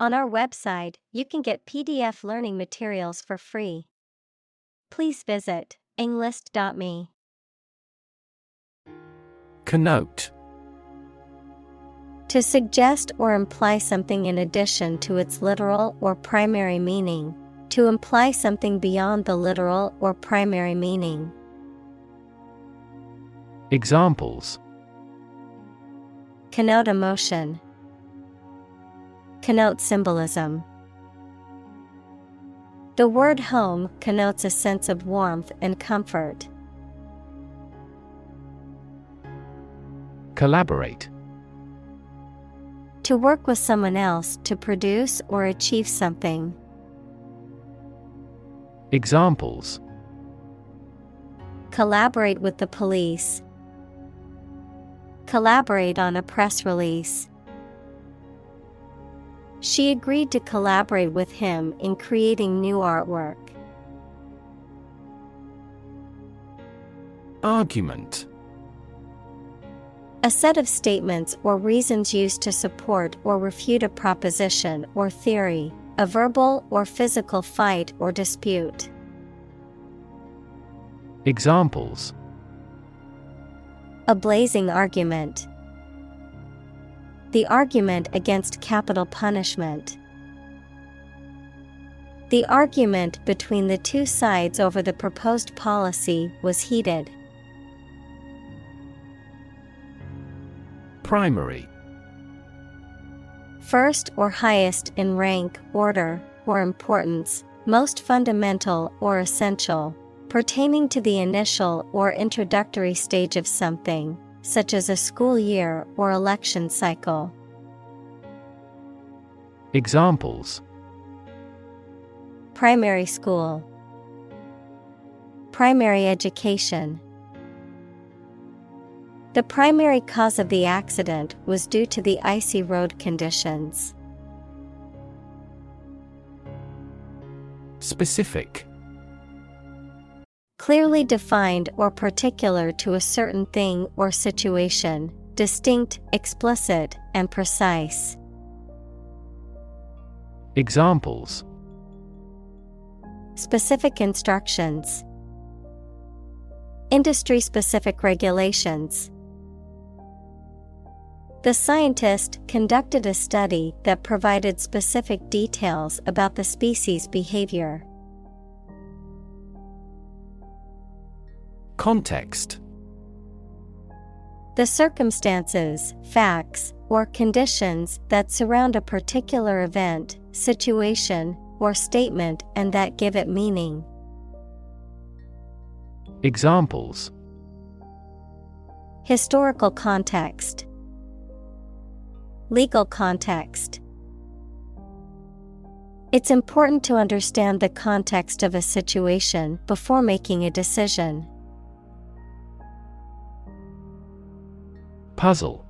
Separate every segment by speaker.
Speaker 1: On our website, you can get PDF learning materials for free. Please visit englist.me.
Speaker 2: Connote.
Speaker 1: To suggest or imply something in addition to its literal or primary meaning. To imply something beyond the literal or primary meaning.
Speaker 2: Examples:
Speaker 1: Connote emotion. Connote symbolism. The word home connotes a sense of warmth and comfort.
Speaker 2: Collaborate.
Speaker 1: To work with someone else to produce or achieve something.
Speaker 2: Examples:
Speaker 1: Collaborate with the police. Collaborate on a press release. She agreed to collaborate with him in creating new artwork.
Speaker 2: Argument.
Speaker 1: A set of statements or reasons used to support or refute a proposition or theory, a verbal or physical fight or dispute.
Speaker 2: Examples:
Speaker 1: A blazing argument. The argument against capital punishment. The argument between the two sides over the proposed policy was heated.
Speaker 2: Primary.
Speaker 1: First or highest in rank, order, or importance, most fundamental or essential, pertaining to the initial or introductory stage of something, such as a school year or election cycle.
Speaker 2: Examples:
Speaker 1: Primary school. Primary education. The primary cause of the accident was due to the icy road conditions.
Speaker 2: Specific.
Speaker 1: Clearly defined or particular to a certain thing or situation, distinct, explicit, and precise.
Speaker 2: Examples:
Speaker 1: Specific instructions. Industry-specific regulations. The scientist conducted a study that provided specific details about the species' behavior.
Speaker 2: Context.
Speaker 1: The circumstances, facts, or conditions that surround a particular event, situation, or statement and that give it meaning.
Speaker 2: Examples:
Speaker 1: Historical context. Legal context. It's important to understand the context of a situation before making a decision.
Speaker 2: Puzzle.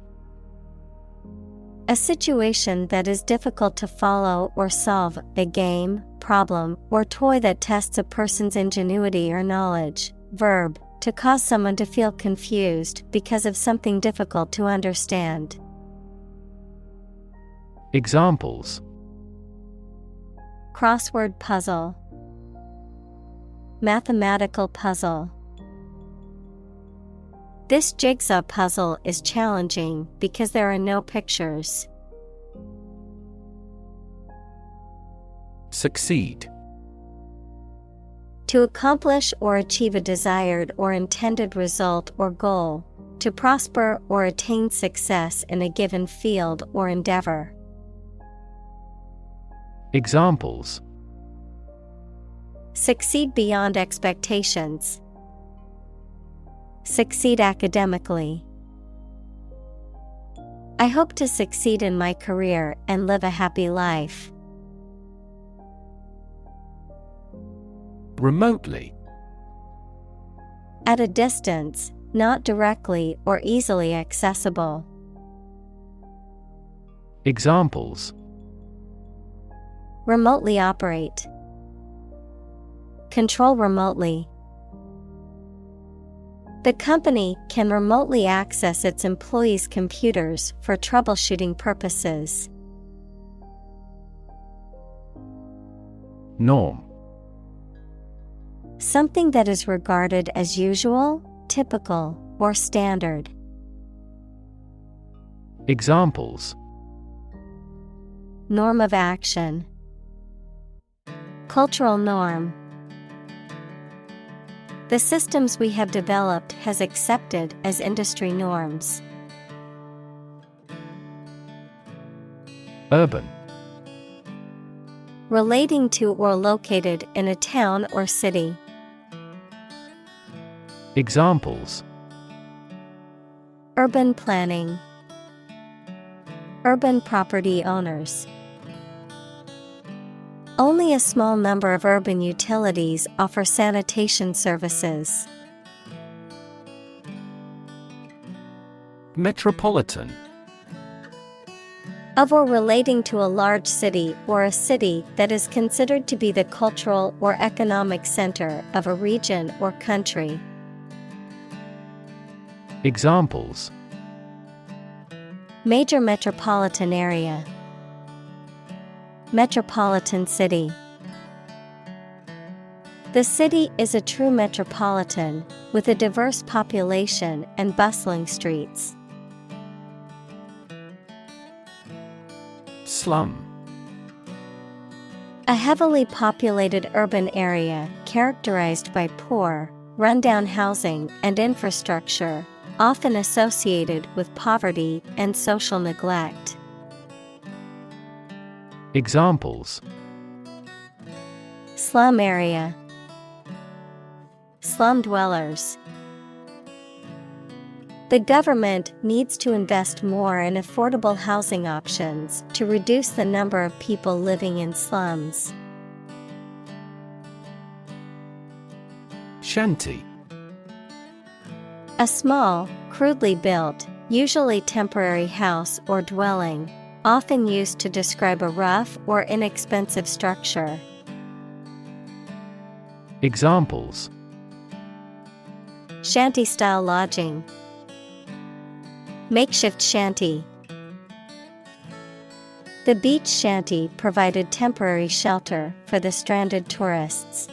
Speaker 1: A situation that is difficult to follow or solve, a game, problem, or toy that tests a person's ingenuity or knowledge. Verb, to cause someone to feel confused because of something difficult to understand.
Speaker 2: Examples:
Speaker 1: Crossword puzzle. Mathematical puzzle. This jigsaw puzzle is challenging because there are no pictures.
Speaker 2: Succeed.
Speaker 1: To accomplish or achieve a desired or intended result or goal. To prosper or attain success in a given field or endeavor.
Speaker 2: Examples:
Speaker 1: Succeed beyond expectations. Succeed academically. I hope to succeed in my career and live a happy life.
Speaker 2: Remotely.
Speaker 1: At a distance, not directly or easily accessible.
Speaker 2: Examples:
Speaker 1: Remotely operate. Control remotely. The company can remotely access its employees' computers for troubleshooting purposes.
Speaker 2: Norm.
Speaker 1: Something that is regarded as usual, typical, or standard.
Speaker 2: Examples:
Speaker 1: Norm of action. Cultural norm. The systems we have developed has accepted as industry norms.
Speaker 2: Urban.
Speaker 1: Relating to or located in a town or city.
Speaker 2: Examples:
Speaker 1: Urban planning. Urban property owners. Only a small number of urban utilities offer sanitation services.
Speaker 2: Metropolitan.
Speaker 1: Of or relating to a large city or a city that is considered to be the cultural or economic center of a region or country.
Speaker 2: Examples:
Speaker 1: Major metropolitan area. Metropolitan city. The city is a true metropolitan, with a diverse population and bustling streets.
Speaker 2: Slum.
Speaker 1: A heavily populated urban area characterized by poor, rundown housing and infrastructure, often associated with poverty and social neglect.
Speaker 2: Examples:
Speaker 1: Slum area. Slum dwellers. The government needs to invest more in affordable housing options to reduce the number of people living in slums.
Speaker 2: Shanty.
Speaker 1: A small, crudely built, usually temporary house or dwelling, often used to describe a rough or inexpensive structure.
Speaker 2: Examples:
Speaker 1: Shanty-style lodging. Makeshift shanty. The beach shanty provided temporary shelter for the stranded tourists.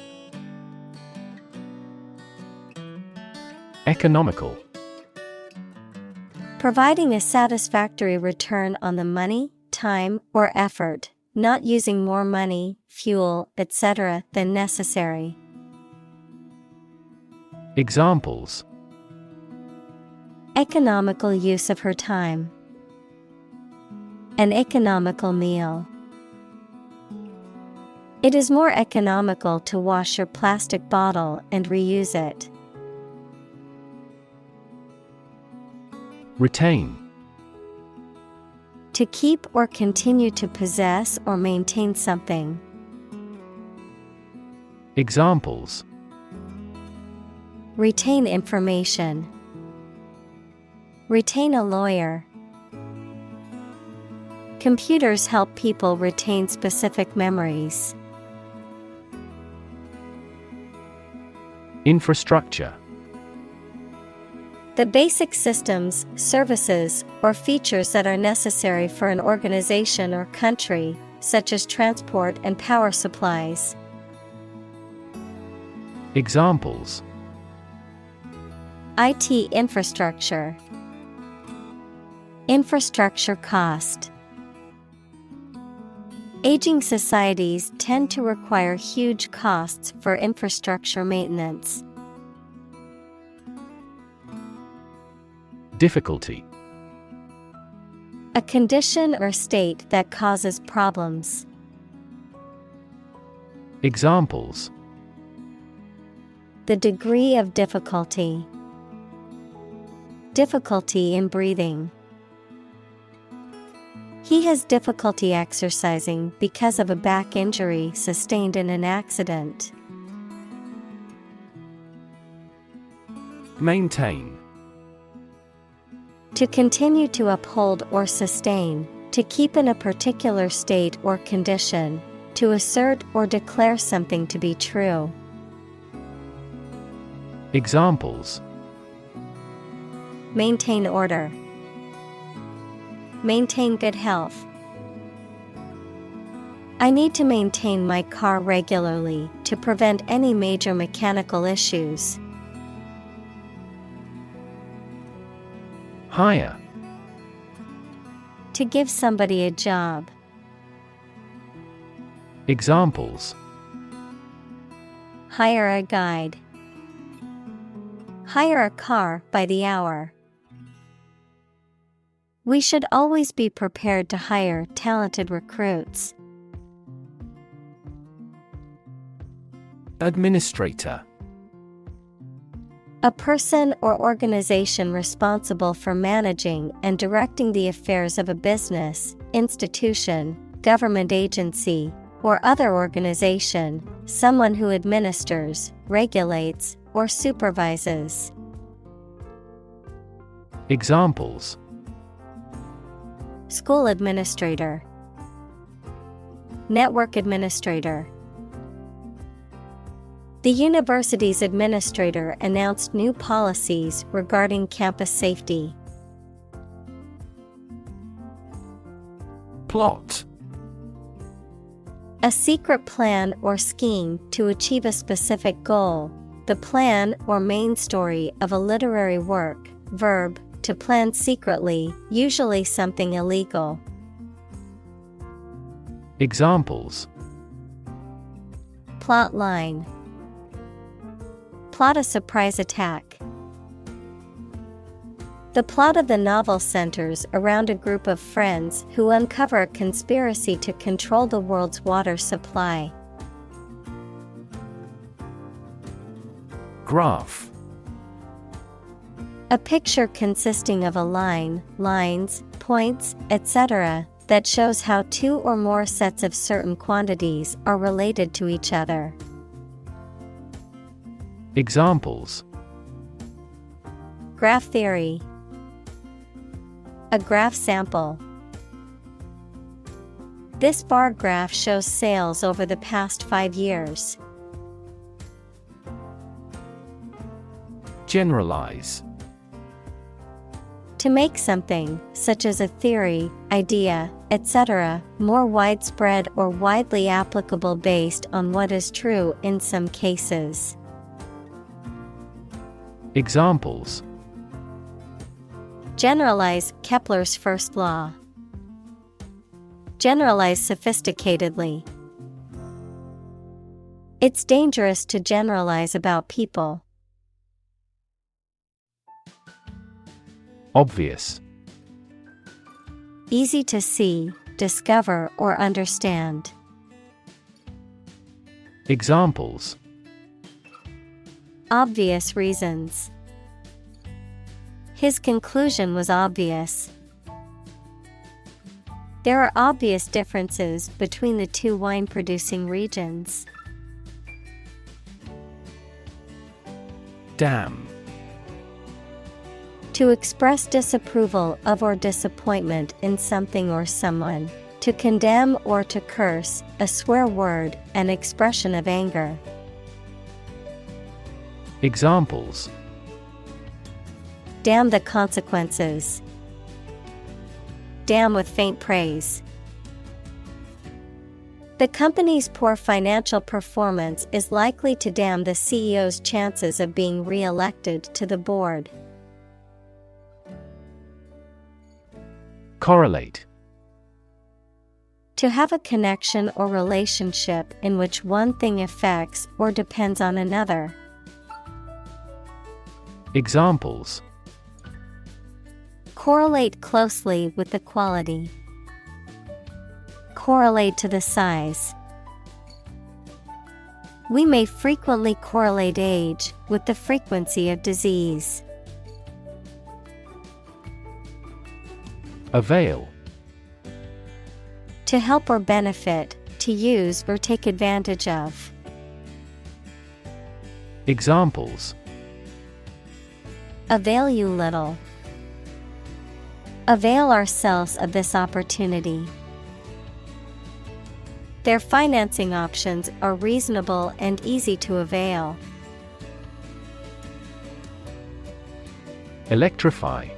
Speaker 2: Economical.
Speaker 1: Providing a satisfactory return on the money, time, or effort, not using more money, fuel, etc. than necessary.
Speaker 2: Examples:
Speaker 1: Economical use of her time. An economical meal. It is more economical to wash your plastic bottle and reuse it.
Speaker 2: Retain.
Speaker 1: To keep or continue to possess or maintain something.
Speaker 2: Examples:
Speaker 1: Retain information. Retain a lawyer. Computers help people retain specific memories.
Speaker 2: Infrastructure.
Speaker 1: The basic systems, services, or features that are necessary for an organization or country, such as transport and power supplies.
Speaker 2: Examples:
Speaker 1: IT infrastructure. Infrastructure cost. Aging societies tend to require huge costs for infrastructure maintenance.
Speaker 2: Difficulty.
Speaker 1: A condition or state that causes problems.
Speaker 2: Examples:
Speaker 1: The degree of difficulty. Difficulty in breathing. He has difficulty exercising because of a back injury sustained in an accident.
Speaker 2: Maintain.
Speaker 1: To continue to uphold or sustain, to keep in a particular state or condition, to assert or declare something to be true.
Speaker 2: Examples:
Speaker 1: Maintain order. Maintain good health. I need to maintain my car regularly to prevent any major mechanical issues.
Speaker 2: Hire.
Speaker 1: To give somebody a job.
Speaker 2: Examples:
Speaker 1: Hire a guide. Hire a car by the hour. We should always be prepared to hire talented recruits.
Speaker 2: Administrator.
Speaker 1: A person or organization responsible for managing and directing the affairs of a business, institution, government agency, or other organization, someone who administers, regulates, or supervises.
Speaker 2: Examples:
Speaker 1: School administrator. Network administrator. The university's administrator announced new policies regarding campus safety.
Speaker 2: Plot.
Speaker 1: A secret plan or scheme to achieve a specific goal. The plan or main story of a literary work. Verb, to plan secretly, usually something illegal.
Speaker 2: Examples:
Speaker 1: Plot line. Plot a surprise attack. The plot of the novel centers around a group of friends who uncover a conspiracy to control the world's water supply.
Speaker 2: Graph.
Speaker 1: A picture consisting of a line, lines, points, etc., that shows how two or more sets of certain quantities are related to each other.
Speaker 2: Examples:
Speaker 1: Graph theory. A graph sample. This bar graph shows sales over the past 5 years.
Speaker 2: Generalize.
Speaker 1: To make something, such as a theory, idea, etc., more widespread or widely applicable based on what is true in some cases.
Speaker 2: Examples:
Speaker 1: Generalize Kepler's first law. Generalize sophisticatedly. It's dangerous to generalize about people.
Speaker 2: Obvious.
Speaker 1: Easy to see, discover, or understand.
Speaker 2: Examples:
Speaker 1: Obvious reasons. His conclusion was obvious. There are obvious differences between the two wine-producing regions.
Speaker 2: Damn.
Speaker 1: To express disapproval of or disappointment in something or someone. To condemn or to curse, a swear word, an expression of anger.
Speaker 2: Examples:
Speaker 1: Damn the consequences. Damn with faint praise. The company's poor financial performance is likely to damn the CEO's chances of being re-elected to the board.
Speaker 2: Correlate.
Speaker 1: To have a connection or relationship in which one thing affects or depends on another.
Speaker 2: Examples:
Speaker 1: Correlate closely with the quality. Correlate to the size. We may frequently correlate age with the frequency of disease.
Speaker 2: Avail.
Speaker 1: To help or benefit, to use or take advantage of.
Speaker 2: Examples:
Speaker 1: Avail you little. Avail ourselves of this opportunity. Their financing options are reasonable and easy to avail.
Speaker 2: Electrify.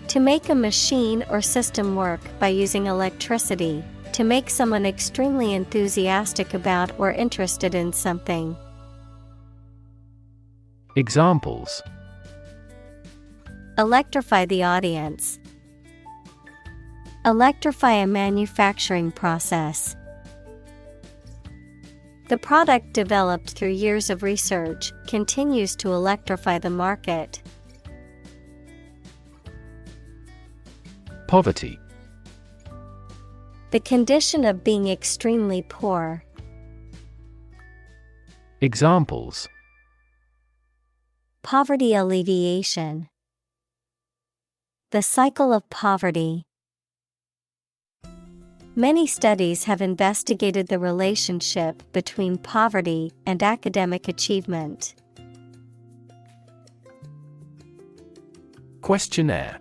Speaker 2: To
Speaker 1: make a machine or system work by using electricity, To make someone extremely enthusiastic about or interested in something.
Speaker 2: Examples:
Speaker 1: Electrify the audience. Electrify a manufacturing process. The product developed through years of research continues to electrify the market.
Speaker 2: Poverty.
Speaker 1: The condition of being extremely poor.
Speaker 2: Examples:
Speaker 1: Poverty alleviation. The cycle of poverty. Many studies have investigated the relationship between poverty and academic achievement.
Speaker 2: Questionnaire.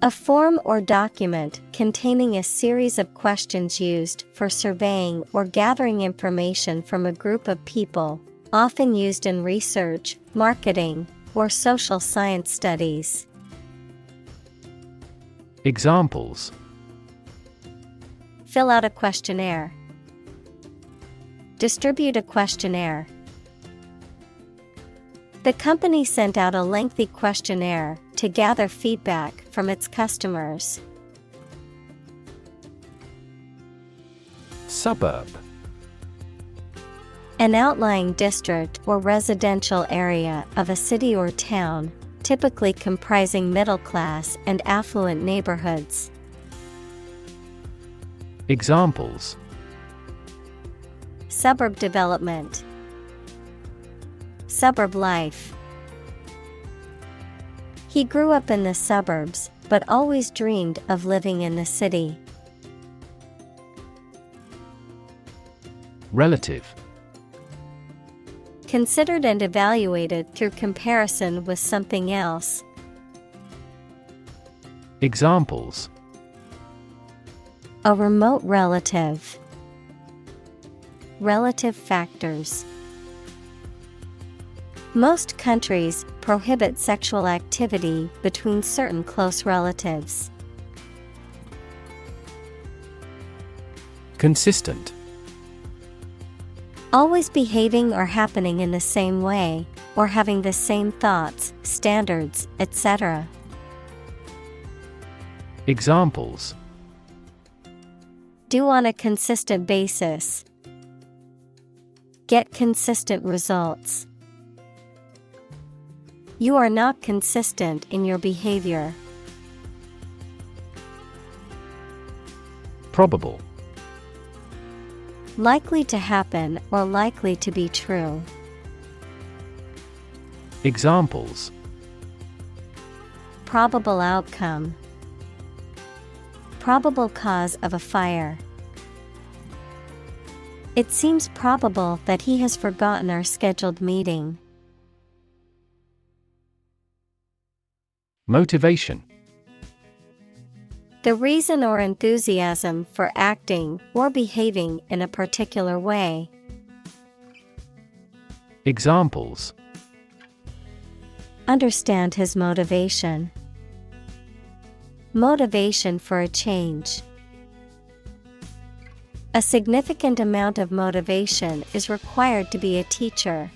Speaker 1: A form or document containing a series of questions used for surveying or gathering information from a group of people, often used in research, marketing, or social science studies.
Speaker 2: Examples:
Speaker 1: Fill out a questionnaire. Distribute a questionnaire. The company sent out a lengthy questionnaire to gather feedback from its customers.
Speaker 2: Suburb.
Speaker 1: An outlying district or residential area of a city or town, typically comprising middle-class and affluent neighborhoods.
Speaker 2: Examples:
Speaker 1: Suburb development. Suburb life. He grew up in the suburbs, but always dreamed of living in the city.
Speaker 2: Relative.
Speaker 1: Considered and evaluated through comparison with something else.
Speaker 2: Examples:
Speaker 1: A remote relative. Relative factors. Most countries prohibit sexual activity between certain close relatives.
Speaker 2: Consistent.
Speaker 1: Always behaving or happening in the same way, or having the same thoughts, standards, etc.
Speaker 2: Examples:
Speaker 1: Do on a consistent basis. Get consistent results. You are not consistent in your behavior.
Speaker 2: Probable.
Speaker 1: Likely to happen or likely to be true.
Speaker 2: Examples:
Speaker 1: Probable outcome. Probable cause of a fire. It seems probable that he has forgotten our scheduled meeting.
Speaker 2: Motivation.
Speaker 1: The reason or enthusiasm for acting or behaving in a particular way.
Speaker 2: Examples:
Speaker 1: Understand his motivation. Motivation for a change. A significant amount of motivation is required to be a teacher.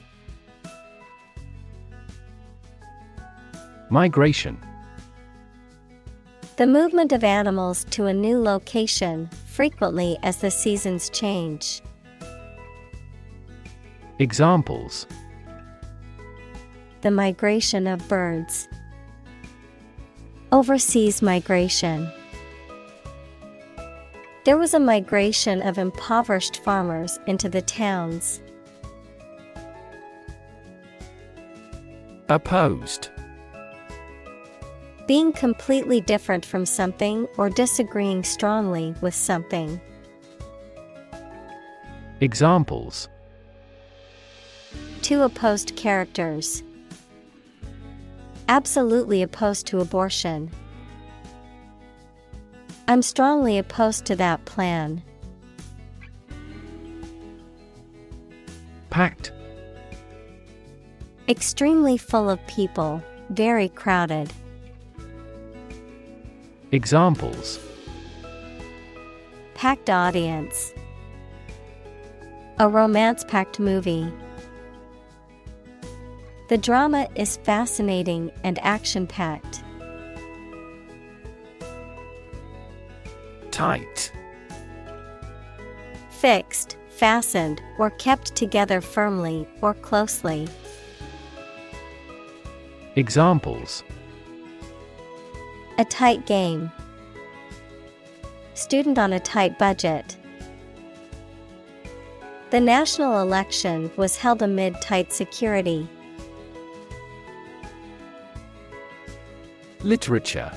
Speaker 2: Migration.
Speaker 1: The movement of animals to a new location, frequently as the seasons change.
Speaker 2: Examples:
Speaker 1: The migration of birds. Overseas migration. There was a migration of impoverished farmers into the towns.
Speaker 2: Opposed.
Speaker 1: Being completely different from something or disagreeing strongly with something.
Speaker 2: Examples:
Speaker 1: Two opposed characters. Absolutely opposed to abortion. I'm strongly opposed to that plan.
Speaker 2: Packed.
Speaker 1: Extremely full of people, very crowded.
Speaker 2: Examples:
Speaker 1: packed audience. A romance-packed movie. The drama is fascinating and action-packed.
Speaker 2: Tight.
Speaker 1: Fixed, fastened, or kept together firmly or closely.
Speaker 2: Examples:
Speaker 1: A tight game. Student on a tight budget. The national election was held amid tight security.
Speaker 2: Literature.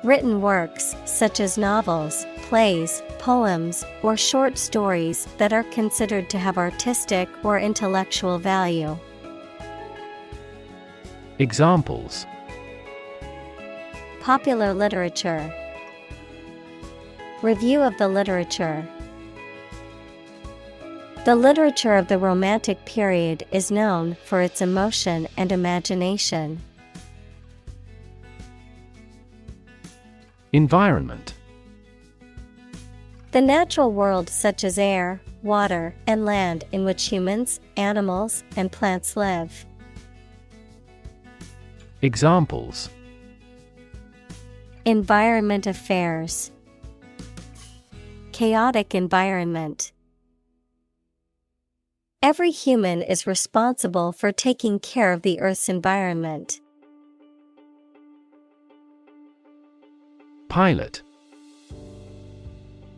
Speaker 1: Written works, such as novels, plays, poems, or short stories that are considered to have artistic or intellectual value.
Speaker 2: Examples:
Speaker 1: Popular literature. Review of the literature. The literature of the Romantic period is known for its emotion and imagination.
Speaker 2: Environment.
Speaker 1: The natural world, such as air, water, and land, in which humans, animals, and plants live.
Speaker 2: Examples:
Speaker 1: Environment affairs. Chaotic environment. Every human is responsible for taking care of the Earth's environment.
Speaker 2: Pilot.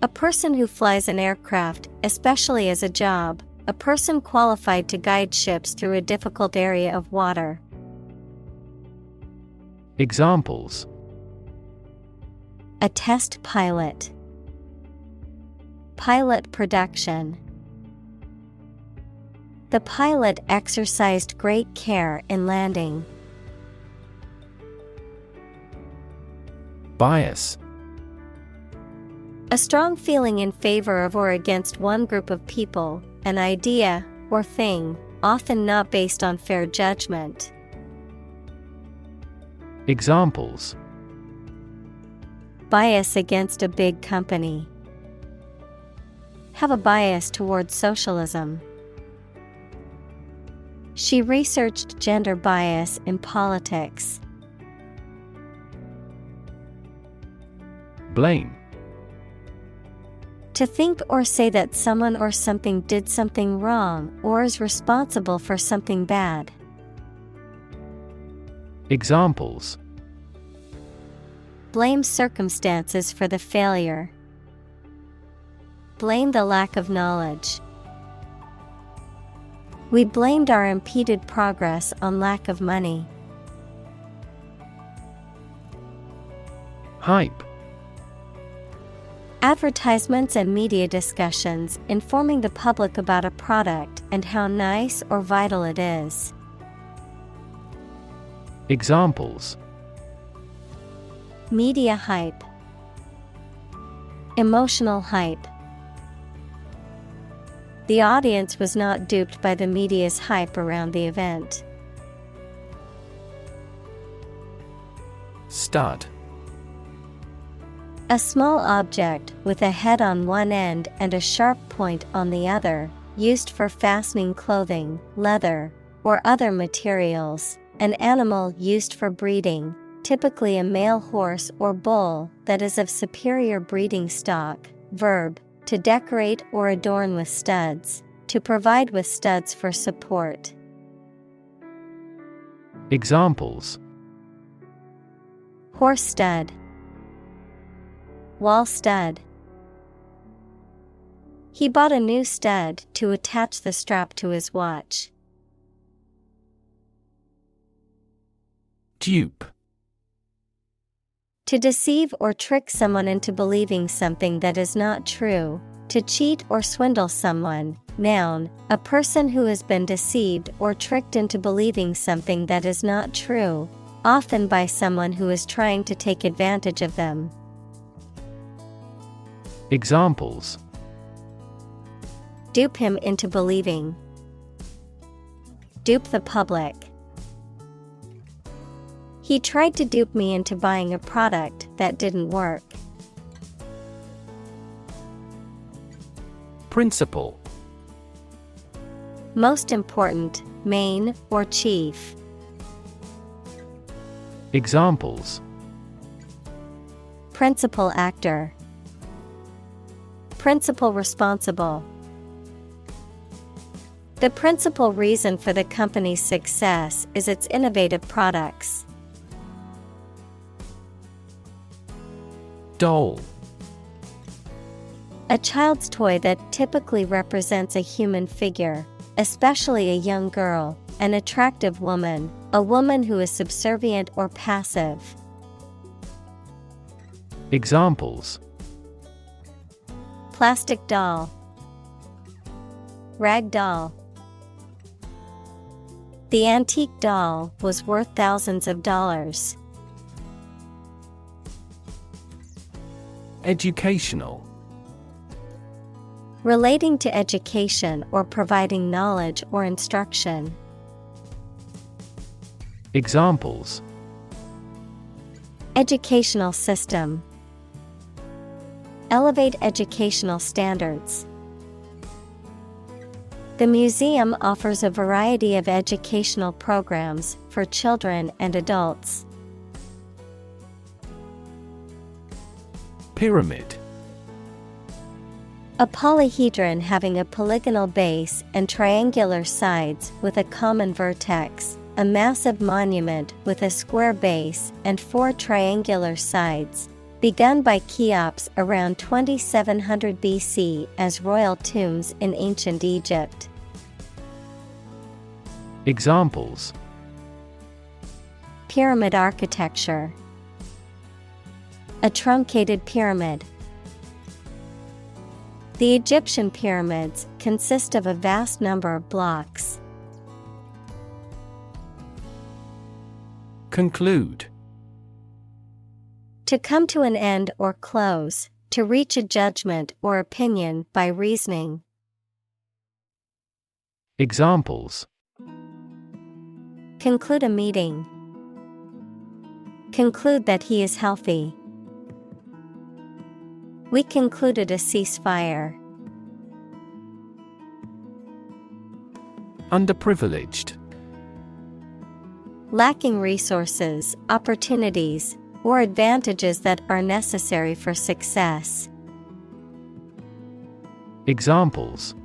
Speaker 1: A person who flies an aircraft, especially as a job, a person qualified to guide ships through a difficult area of water.
Speaker 2: Examples:
Speaker 1: A test pilot. Pilot production. The pilot exercised great care in landing.
Speaker 2: Bias.
Speaker 1: A strong feeling in favor of or against one group of people, an idea, or thing, often not based on fair judgment.
Speaker 2: Examples:
Speaker 1: Bias against a big company. Have a bias towards socialism. She researched gender bias in politics.
Speaker 2: Blame.
Speaker 1: To think or say that someone or something did something wrong or is responsible for something bad.
Speaker 2: Examples:
Speaker 1: Blame circumstances for the failure. Blame the lack of knowledge. We blamed our impeded progress on lack of money.
Speaker 2: Hype.
Speaker 1: Advertisements and media discussions informing the public about a product and how nice or vital it is.
Speaker 2: Examples:
Speaker 1: Media hype. Emotional hype. The audience was not duped by the media's hype around the event.
Speaker 2: Stud.
Speaker 1: A small object with a head on one end and a sharp point on the other, used for fastening clothing, leather, or other materials. An animal used for breeding, typically a male horse or bull that is of superior breeding stock. Verb: to decorate or adorn with studs, to provide with studs for support.
Speaker 2: Examples:
Speaker 1: Horse stud. Wall stud. He bought a new stud to attach the strap to his watch.
Speaker 2: Dupe.
Speaker 1: To deceive or trick someone into believing something that is not true, to cheat or swindle someone. Noun: a person who has been deceived or tricked into believing something that is not true, often by someone who is trying to take advantage of them.
Speaker 2: Examples:
Speaker 1: Dupe him into believing. Dupe the public. He tried to dupe me into buying a product that didn't work.
Speaker 2: Principal.
Speaker 1: Most important, main, or chief.
Speaker 2: Examples:
Speaker 1: Principal actor. Principal responsible. The principal reason for the company's success is its innovative products.
Speaker 2: Doll.
Speaker 1: A child's toy that typically represents a human figure, especially a young girl, an attractive woman, a woman who is subservient or passive.
Speaker 2: Examples:
Speaker 1: Plastic doll. Rag doll. The antique doll was worth thousands of dollars.
Speaker 2: Educational.
Speaker 1: Relating to education or providing knowledge or instruction.
Speaker 2: Examples:
Speaker 1: Educational system. Elevate educational standards. The museum offers a variety of educational programs for children and adults.
Speaker 2: Pyramid.
Speaker 1: A polyhedron having a polygonal base and triangular sides with a common vertex. A massive monument with a square base and 4 triangular sides. Begun by Cheops around 2700 BC as royal tombs in ancient Egypt.
Speaker 2: Examples:
Speaker 1: Pyramid architecture. A truncated pyramid. The Egyptian pyramids consist of a vast number of blocks.
Speaker 2: Conclude.
Speaker 1: To come to an end or close, to reach a judgment or opinion by reasoning.
Speaker 2: Examples:
Speaker 1: Conclude a meeting. Conclude that he is healthy. We concluded a ceasefire.
Speaker 2: Underprivileged.
Speaker 1: Lacking resources, opportunities, or advantages that are necessary for success.
Speaker 2: Examples: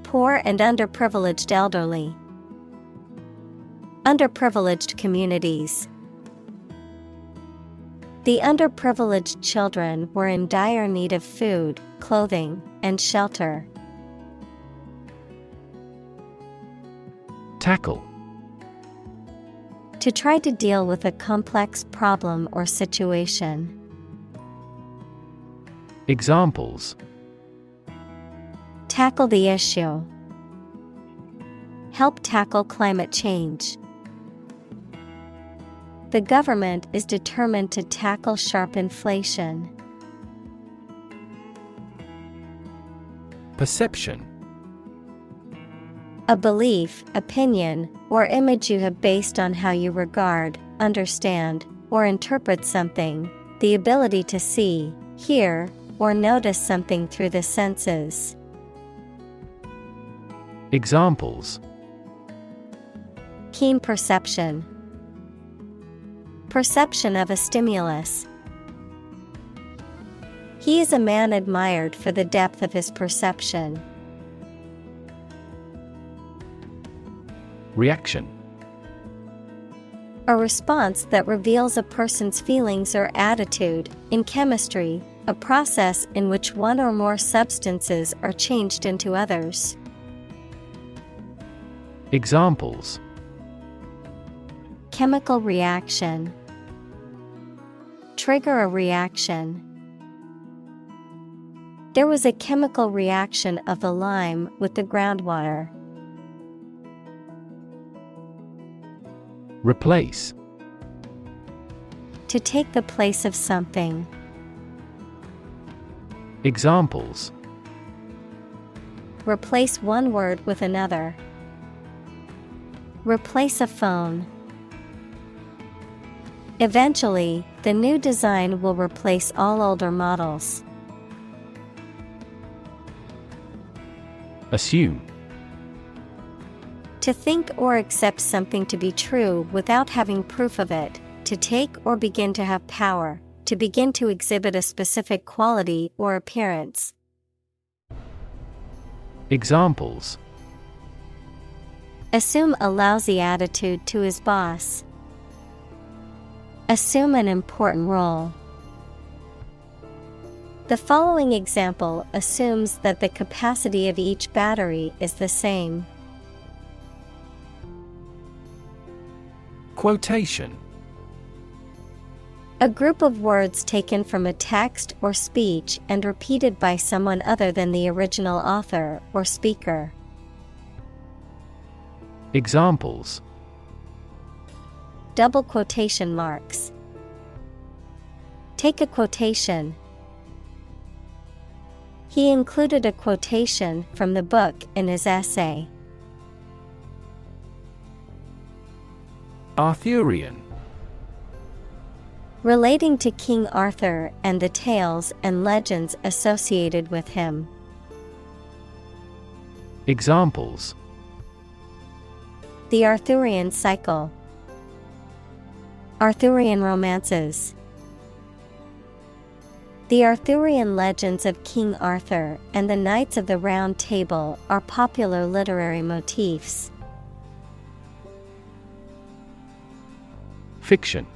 Speaker 1: Poor and underprivileged elderly. Underprivileged communities. The underprivileged children were in dire need of food, clothing, and shelter.
Speaker 2: Tackle.
Speaker 1: To try to deal with a complex problem or situation.
Speaker 2: Examples:
Speaker 1: Tackle the issue. Help tackle climate change. The government is determined to tackle sharp inflation.
Speaker 2: Perception.
Speaker 1: A belief, opinion, or image you have based on how you regard, understand, or interpret something, the ability to see, hear, or notice something through the senses.
Speaker 2: Examples:
Speaker 1: Keen perception. Perception of a stimulus. He is a man admired for the depth of his perception.
Speaker 2: Reaction.
Speaker 1: A response that reveals a person's feelings or attitude. In chemistry, a process in which one or more substances are changed into others.
Speaker 2: Examples:
Speaker 1: Chemical reaction. Trigger a reaction. There was a chemical reaction of the lime with the groundwater.
Speaker 2: Replace.
Speaker 1: To take the place of something.
Speaker 2: Examples:
Speaker 1: Replace one word with another. Replace a phone. Eventually, the new design will replace all older models.
Speaker 2: Assume.
Speaker 1: To think or accept something to be true without having proof of it, to take or begin to have power, to begin to exhibit a specific quality or appearance.
Speaker 2: Examples:
Speaker 1: Assume a lousy attitude to his boss. Assume an important role. The following example assumes that the capacity of each battery is the same.
Speaker 2: Quotation:
Speaker 1: A group of words taken from a text or speech and repeated by someone other than the original author or speaker.
Speaker 2: Examples:
Speaker 1: Double quotation marks. Take a quotation. He included a quotation from the book in his essay.
Speaker 2: Arthurian.
Speaker 1: Relating to King Arthur and the tales and legends associated with him.
Speaker 2: Examples:
Speaker 1: The Arthurian cycle. Arthurian romances. The Arthurian legends of King Arthur and the Knights of the Round Table are popular literary motifs.
Speaker 2: Fiction.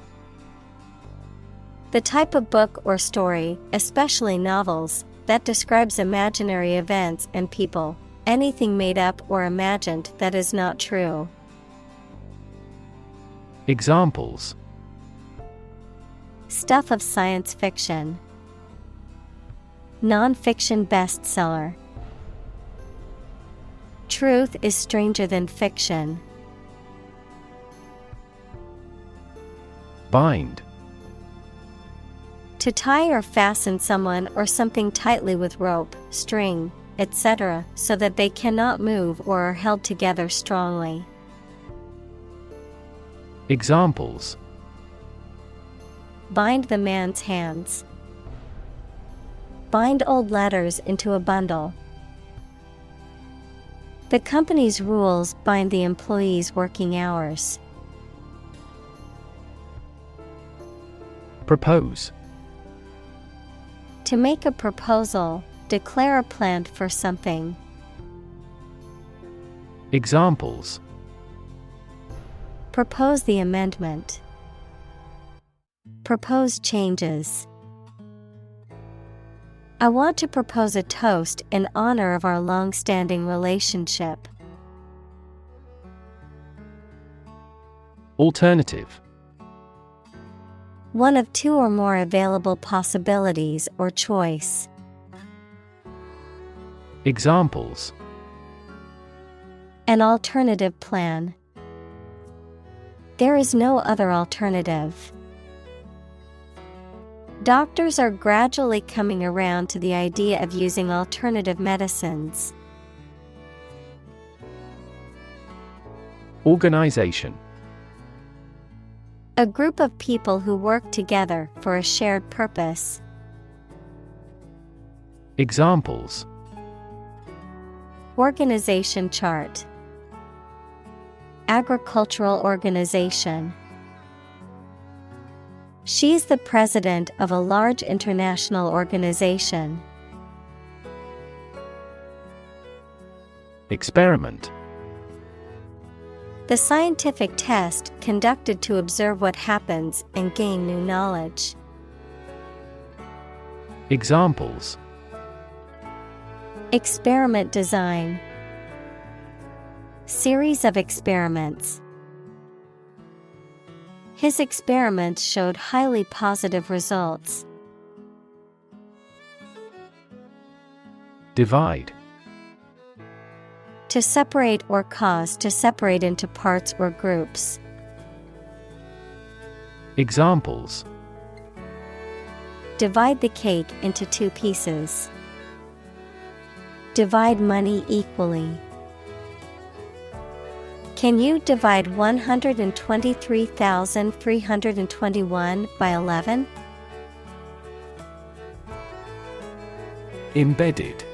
Speaker 1: The type of book or story, especially novels, that describes imaginary events and people, anything made up or imagined that is not true.
Speaker 2: Examples:
Speaker 1: Stuff of science fiction. Non-fiction bestseller. Truth is stranger than fiction.
Speaker 2: Bind.
Speaker 1: To tie or fasten someone or something tightly with rope, string, etc., so that they cannot move or are held together strongly.
Speaker 2: Examples:
Speaker 1: Bind the man's hands. Bind old letters into a bundle. The company's rules bind the employees' working hours.
Speaker 2: Propose.
Speaker 1: To make a proposal, declare a plan for something.
Speaker 2: Examples:
Speaker 1: Propose the amendment. Propose changes. I want to propose a toast in honor of our long-standing relationship.
Speaker 2: Alternative.
Speaker 1: One of two or more available possibilities or choice.
Speaker 2: Examples:
Speaker 1: An alternative plan. There is no other alternative. Doctors are gradually coming around to the idea of using alternative medicines.
Speaker 2: Organization.
Speaker 1: A group of people who work together for a shared purpose.
Speaker 2: Examples:
Speaker 1: Organization chart. Agricultural organization. She is the president of a large international organization.
Speaker 2: Experiment.
Speaker 1: The scientific test conducted to observe what happens and gain new knowledge.
Speaker 2: Examples:
Speaker 1: Experiment design. Series of experiments. His experiments showed highly positive results.
Speaker 2: Divide.
Speaker 1: To separate or cause to separate into parts or groups.
Speaker 2: Examples:
Speaker 1: Divide the cake into 2 pieces. Divide money equally. Can you divide 123,321 by 11?
Speaker 2: Embedded.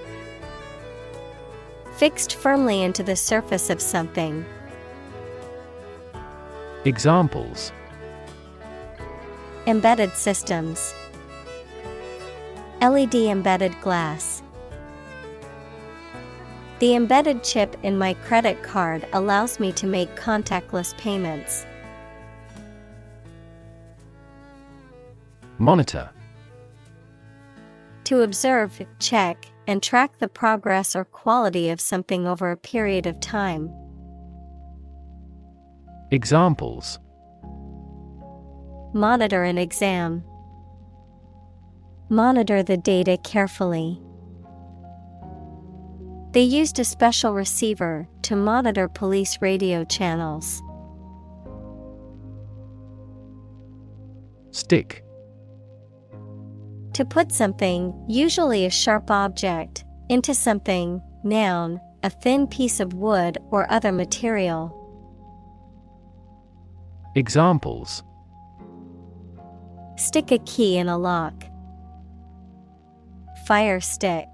Speaker 1: Fixed firmly into the surface of something.
Speaker 2: Examples:
Speaker 1: Embedded systems. LED embedded glass. The embedded chip in my credit card allows me to make contactless payments.
Speaker 2: Monitor.
Speaker 1: To observe, check, and track the progress or quality of something over a period of time.
Speaker 2: Examples:
Speaker 1: Monitor an exam. Monitor the data carefully. They used a special receiver to monitor police radio channels.
Speaker 2: Stick.
Speaker 1: To put something, usually a sharp object, into something, noun, a thin piece of wood or other material.
Speaker 2: Examples:
Speaker 1: Stick a key in a lock. Fire stick.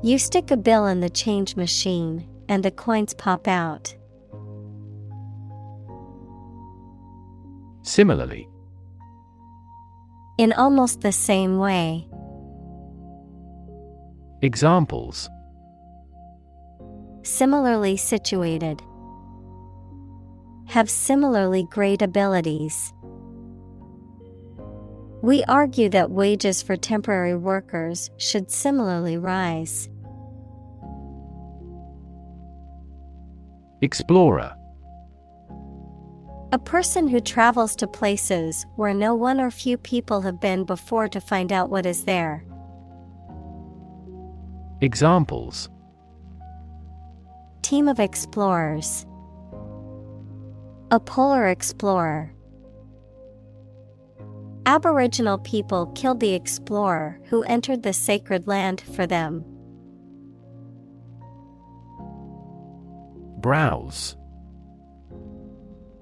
Speaker 1: You stick a bill in the change machine, and the coins pop out.
Speaker 2: Similarly.
Speaker 1: In almost the same way.
Speaker 2: Examples:
Speaker 1: Similarly situated. Have similarly great abilities. We argue that wages for temporary workers should similarly rise.
Speaker 2: Explorer.
Speaker 1: A person who travels to places where no one or few people have been before to find out what is there.
Speaker 2: Examples:
Speaker 1: Team of explorers. A polar explorer. Aboriginal people killed the explorer who entered the sacred land for them.
Speaker 2: Browse.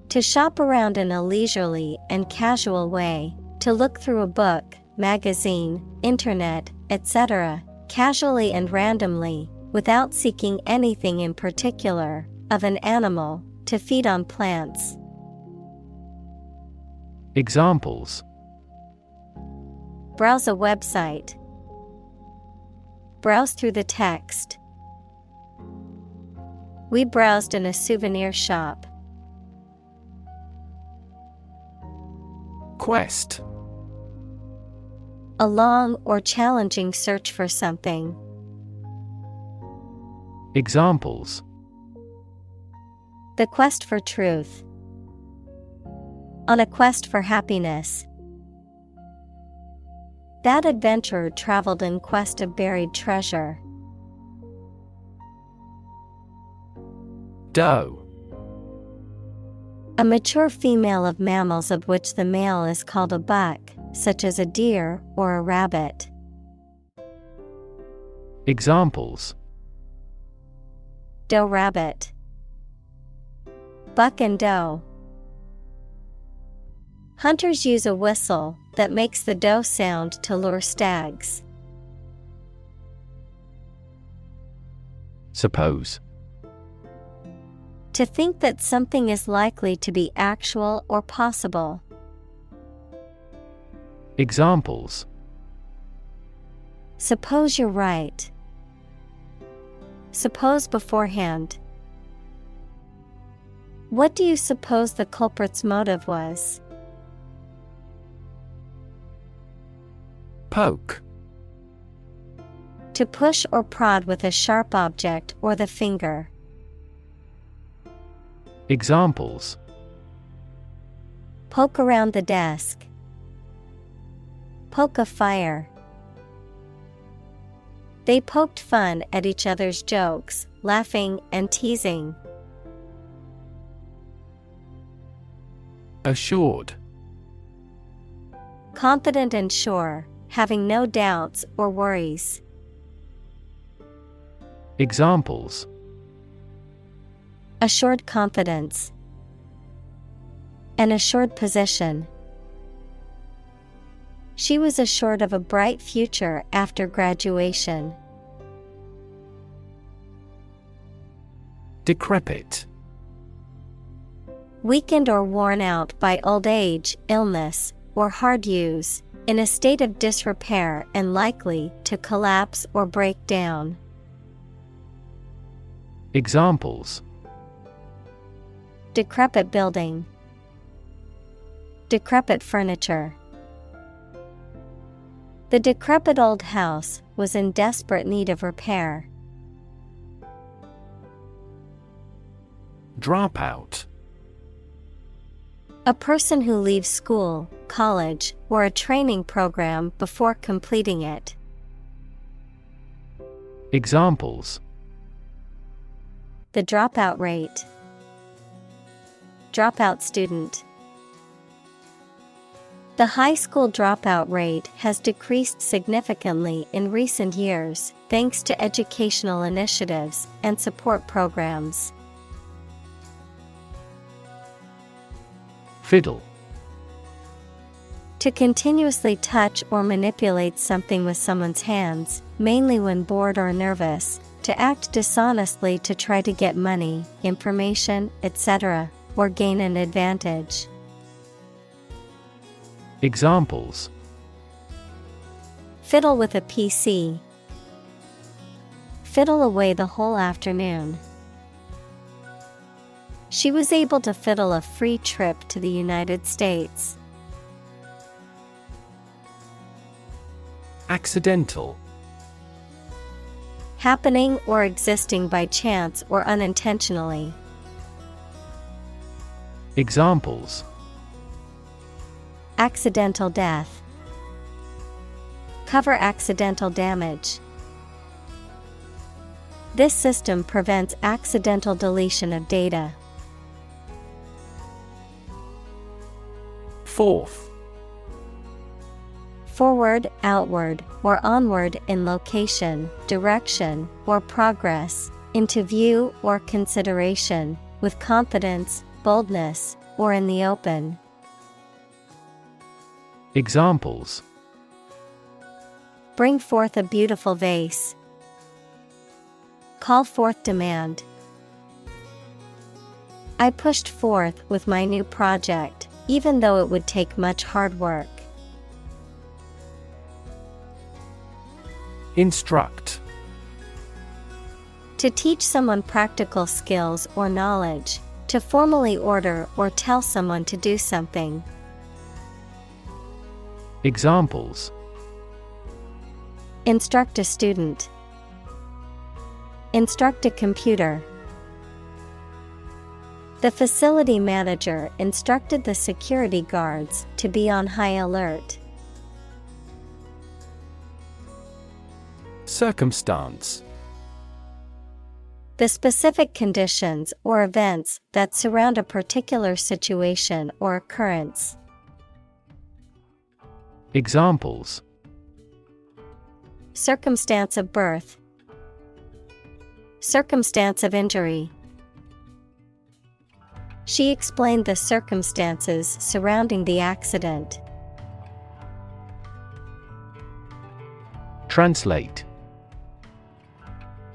Speaker 1: To shop around in a leisurely and casual way, to look through a book, magazine, internet, etc., casually and randomly, without seeking anything in particular, of an animal, to feed on plants.
Speaker 2: Examples:
Speaker 1: Browse a website. Browse through the text. We browsed in a souvenir shop.
Speaker 2: Quest.
Speaker 1: A long or challenging search for something.
Speaker 2: Examples:
Speaker 1: The quest for truth. On a quest for happiness. That adventurer traveled in quest of buried treasure.
Speaker 2: Doe.
Speaker 1: A mature female of mammals of which the male is called a buck, such as a deer or a rabbit.
Speaker 2: Examples:
Speaker 1: Doe rabbit. Buck and doe. Hunters use a whistle that makes the doe sound to lure stags.
Speaker 2: Suppose.
Speaker 1: To think that something is likely to be actual or possible.
Speaker 2: Examples:
Speaker 1: Suppose you're right. Suppose beforehand. What do you suppose the culprit's motive was?
Speaker 2: Poke.
Speaker 1: To push or prod with a sharp object or the finger.
Speaker 2: Examples:
Speaker 1: Poke around the desk. Poke a fire. They poked fun at each other's jokes, laughing and teasing.
Speaker 2: Assured.
Speaker 1: Confident and sure, having no doubts or worries.
Speaker 2: Examples:
Speaker 1: Assured confidence. An assured position. She was assured of a bright future after graduation.
Speaker 2: Decrepit.
Speaker 1: Weakened or worn out by old age, illness, or hard use, in a state of disrepair and likely to collapse or break down.
Speaker 2: Examples:
Speaker 1: Decrepit building, decrepit furniture. The decrepit old house was in desperate need of repair.
Speaker 2: Dropout.
Speaker 1: A person who leaves school, college, or a training program before completing it.
Speaker 2: Examples:
Speaker 1: The dropout rate, dropout student. The high school dropout rate has decreased significantly in recent years thanks to educational initiatives and support programs.
Speaker 2: Fiddle.
Speaker 1: To continuously touch or manipulate something with someone's hands, mainly when bored or nervous, to act dishonestly to try to get money, information, etc., or gain an advantage.
Speaker 2: Examples:
Speaker 1: Fiddle with a PC. Fiddle away the whole afternoon. She was able to fiddle a free trip to the United States.
Speaker 2: Accidental.
Speaker 1: Happening or existing by chance or unintentionally.
Speaker 2: Examples:
Speaker 1: Accidental death. Cover accidental damage. This system prevents accidental deletion of data.
Speaker 2: Forth.
Speaker 1: Forward, outward, or onward in location, direction, or progress, into view or consideration, with confidence, boldness, or in the open.
Speaker 2: Examples:
Speaker 1: Bring forth a beautiful vase. Call forth demand. I pushed forth with my new project, even though it would take much hard work.
Speaker 2: Instruct.
Speaker 1: To teach someone practical skills or knowledge, to formally order or tell someone to do something.
Speaker 2: Examples:
Speaker 1: Instruct a student. Instruct a computer. The facility manager instructed the security guards to be on high alert.
Speaker 2: Circumstance.
Speaker 1: The specific conditions or events that surround a particular situation or occurrence.
Speaker 2: Examples:
Speaker 1: Circumstance of birth. Circumstance of injury. She explained the circumstances surrounding the accident.
Speaker 2: Translate.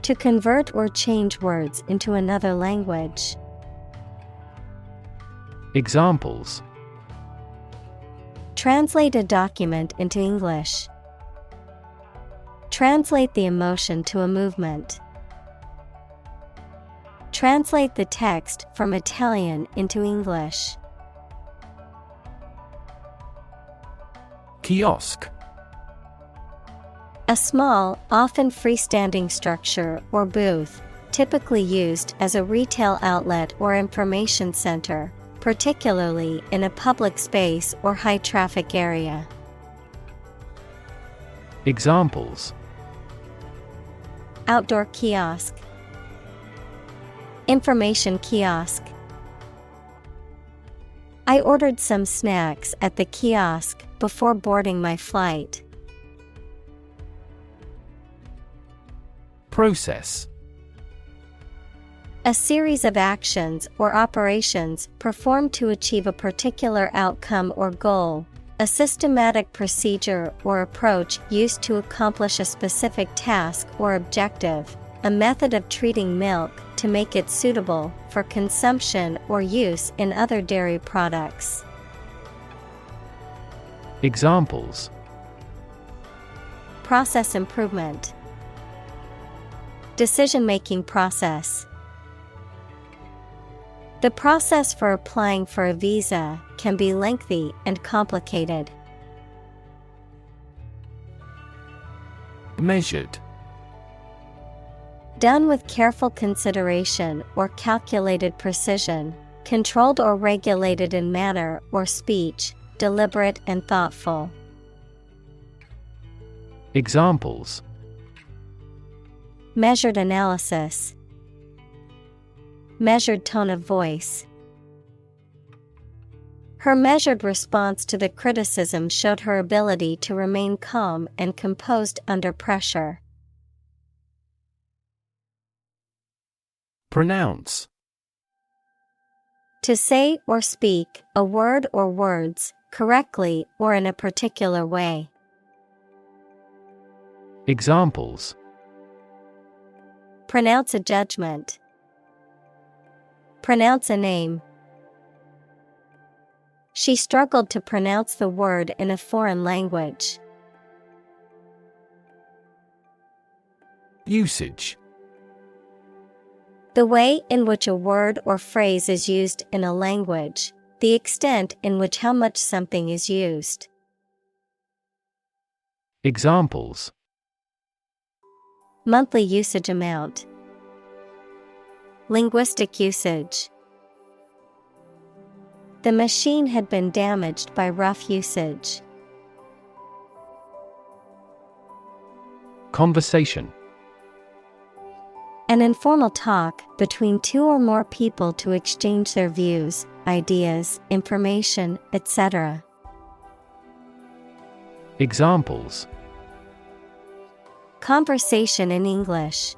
Speaker 1: To convert or change words into another language.
Speaker 2: Examples:
Speaker 1: Translate a document into English. Translate the emotion to a movement. Translate the text from Italian into English.
Speaker 2: Kiosk.
Speaker 1: A small, often freestanding structure or booth, typically used as a retail outlet or information center, particularly in a public space or high-traffic area.
Speaker 2: Examples:
Speaker 1: Outdoor kiosk. Information kiosk. I ordered some snacks at the kiosk before boarding my flight.
Speaker 2: Process.
Speaker 1: A series of actions or operations performed to achieve a particular outcome or goal. A systematic procedure or approach used to accomplish a specific task or objective. A method of treating milk, to make it suitable for consumption or use in other dairy products.
Speaker 2: Examples:
Speaker 1: Process improvement. Decision-making process. The process for applying for a visa can be lengthy and complicated.
Speaker 2: Measured.
Speaker 1: Done with careful consideration or calculated precision, controlled or regulated in manner or speech, deliberate and thoughtful.
Speaker 2: Examples:
Speaker 1: Measured analysis. Measured tone of voice. Her measured response to the criticism showed her ability to remain calm and composed under pressure.
Speaker 2: Pronounce.
Speaker 1: To say or speak a word or words correctly or in a particular way.
Speaker 2: Examples:
Speaker 1: Pronounce a judgment. Pronounce a name. She struggled to pronounce the word in a foreign language.
Speaker 2: Usage.
Speaker 1: The way in which a word or phrase is used in a language, the extent in which how much something is used.
Speaker 2: Examples:
Speaker 1: Monthly usage amount. Linguistic usage. The machine had been damaged by rough usage.
Speaker 2: Conversation.
Speaker 1: An informal talk between two or more people to exchange their views, ideas, information, etc.
Speaker 2: Examples:
Speaker 1: Conversation in English.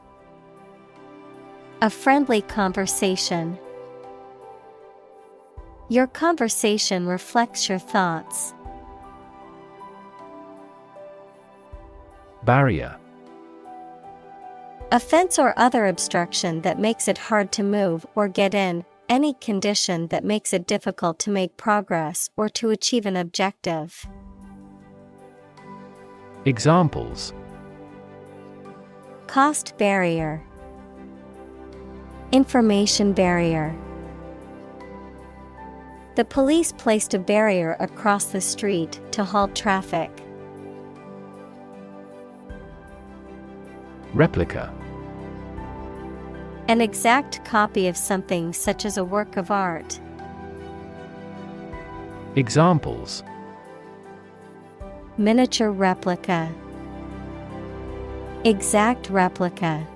Speaker 1: A friendly conversation. Your conversation reflects your thoughts.
Speaker 2: Barrier.
Speaker 1: A fence or other obstruction that makes it hard to move or get in, any condition that makes it difficult to make progress or to achieve an objective.
Speaker 2: Examples:
Speaker 1: Cost barrier. Information barrier. The police placed a barrier across the street to halt traffic.
Speaker 2: Replica.
Speaker 1: An exact copy of something such as a work of art.
Speaker 2: Examples:
Speaker 1: Miniature replica. Exact replica.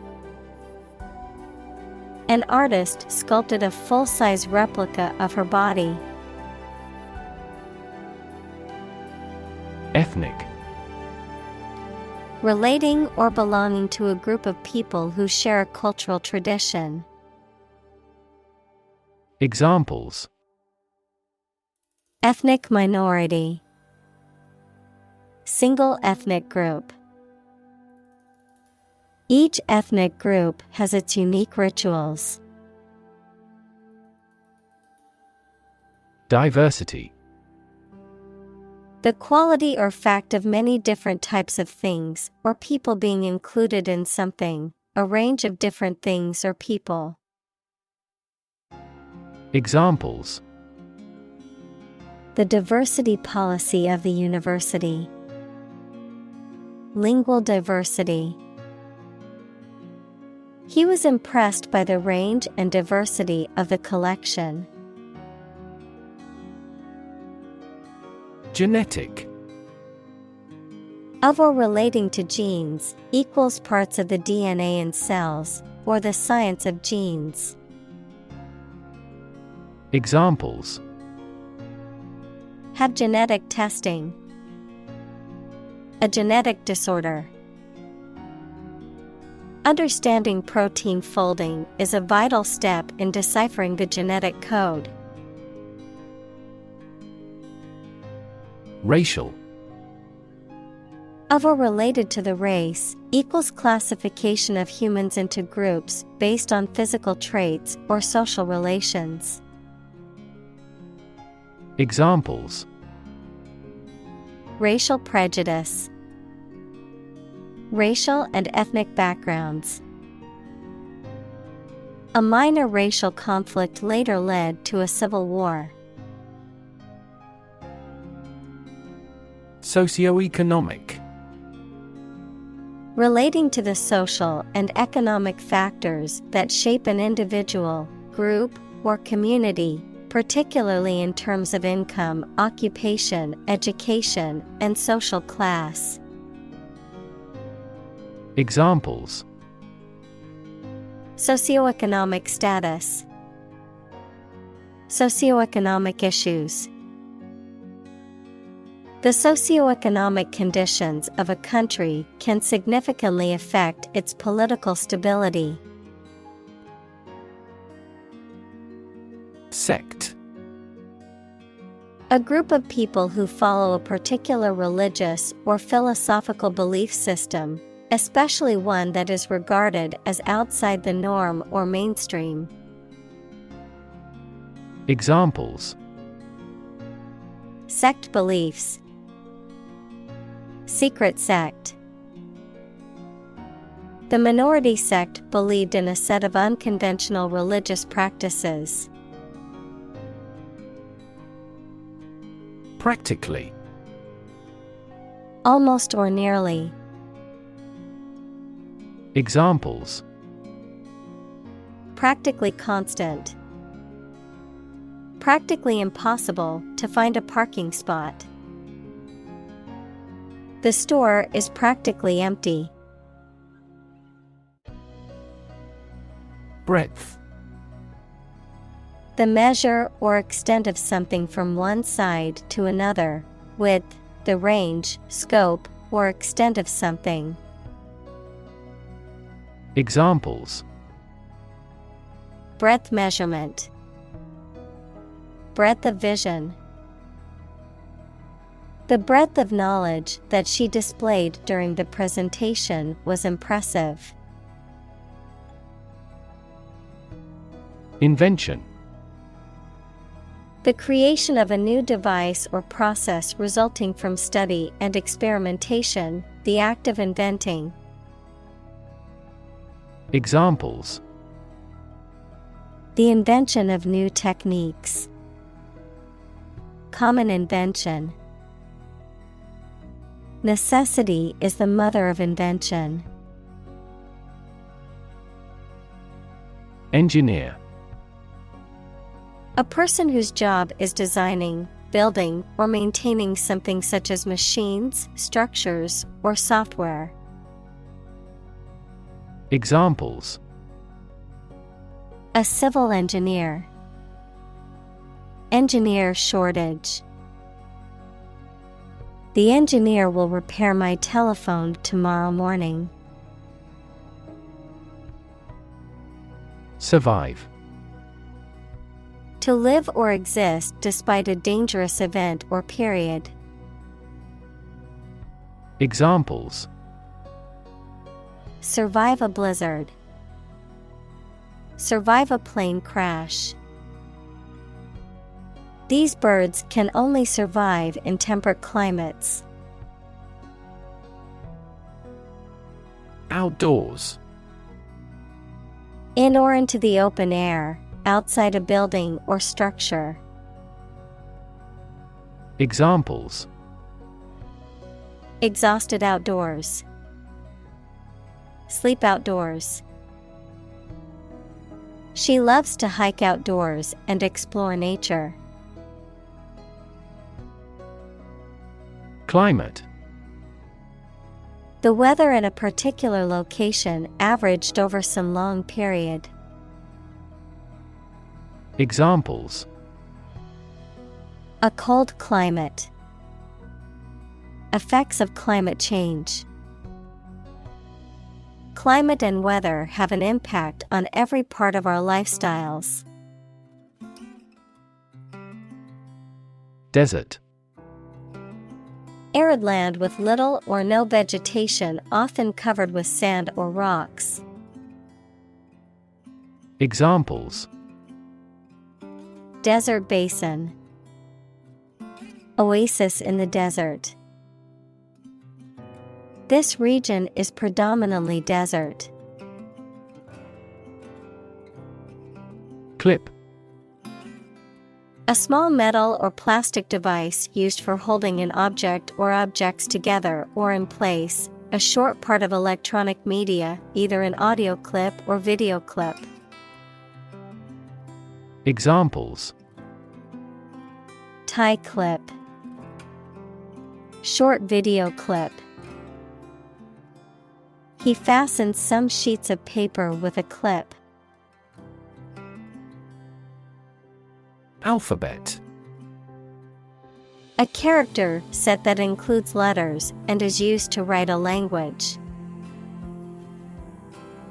Speaker 1: An artist sculpted a full-size replica of her body.
Speaker 2: Ethnic.
Speaker 1: Relating or belonging to a group of people who share a cultural tradition.
Speaker 2: Examples:
Speaker 1: Ethnic minority. Single ethnic group. Each ethnic group has its unique rituals.
Speaker 2: Diversity.
Speaker 1: The quality or fact of many different types of things or people being included in something, a range of different things or people.
Speaker 2: Examples:
Speaker 1: The diversity policy of the university. Lingual diversity. He was impressed by the range and diversity of the collection.
Speaker 2: Genetic.
Speaker 1: Of or relating to genes, equals parts of the DNA in cells, or the science of genes.
Speaker 2: Examples:
Speaker 1: Have genetic testing. A genetic disorder. Understanding protein folding is a vital step in deciphering the genetic code.
Speaker 2: Racial.
Speaker 1: Of or related to the race equals classification of humans into groups based on physical traits or social relations.
Speaker 2: Examples:
Speaker 1: Racial prejudice. Racial and ethnic backgrounds. A minor racial conflict later led to a civil war.
Speaker 2: Socioeconomic.
Speaker 1: Relating to the social and economic factors that shape an individual, group, or community, particularly in terms of income, occupation, education, and social class.
Speaker 2: Examples:
Speaker 1: Socioeconomic status. Socioeconomic issues. The socioeconomic conditions of a country can significantly affect its political stability.
Speaker 2: Sect.
Speaker 1: A group of people who follow a particular religious or philosophical belief system, especially one that is regarded as outside the norm or mainstream.
Speaker 2: Examples:
Speaker 1: Sect beliefs. Secret sect. The minority sect believed in a set of unconventional religious practices.
Speaker 2: Practically.
Speaker 1: Almost or nearly.
Speaker 2: Examples:
Speaker 1: Practically constant. Practically impossible to find a parking spot. The store is practically empty.
Speaker 2: Breadth.
Speaker 1: The measure or extent of something from one side to another. Width, the range, scope, or extent of something.
Speaker 2: Examples:
Speaker 1: Breadth measurement. Breadth of vision. The breadth of knowledge that she displayed during the presentation was impressive.
Speaker 2: Invention.
Speaker 1: The creation of a new device or process resulting from study and experimentation, the act of inventing.
Speaker 2: Examples:
Speaker 1: The invention of new techniques. Common invention. Necessity is the mother of invention.
Speaker 2: Engineer.
Speaker 1: A person whose job is designing, building, or maintaining something such as machines, structures, or software.
Speaker 2: Examples:
Speaker 1: A civil engineer. Engineer shortage. The engineer will repair my telephone tomorrow morning.
Speaker 2: Survive.
Speaker 1: To live or exist despite a dangerous event or period.
Speaker 2: Examples:
Speaker 1: Survive a blizzard. Survive a plane crash. These birds can only survive in temperate climates.
Speaker 2: Outdoors.
Speaker 1: In or into the open air, outside a building or structure.
Speaker 2: Examples:
Speaker 1: Exhausted outdoors. Sleep outdoors. She loves to hike outdoors and explore nature.
Speaker 2: Climate.
Speaker 1: The weather in a particular location averaged over some long period.
Speaker 2: Examples:
Speaker 1: A cold climate. Effects of climate change. Climate and weather have an impact on every part of our lifestyles.
Speaker 2: Desert.
Speaker 1: Arid land with little or no vegetation, often covered with sand or rocks.
Speaker 2: Examples:
Speaker 1: Desert basin. Oasis in the desert. This region is predominantly desert.
Speaker 2: Clip.
Speaker 1: A small metal or plastic device used for holding an object or objects together or in place, a short part of electronic media, either an audio clip or video clip.
Speaker 2: Examples:
Speaker 1: Tie clip. Short video clip. He fastened some sheets of paper with a clip.
Speaker 2: Alphabet.
Speaker 1: A character set that includes letters and is used to write a language.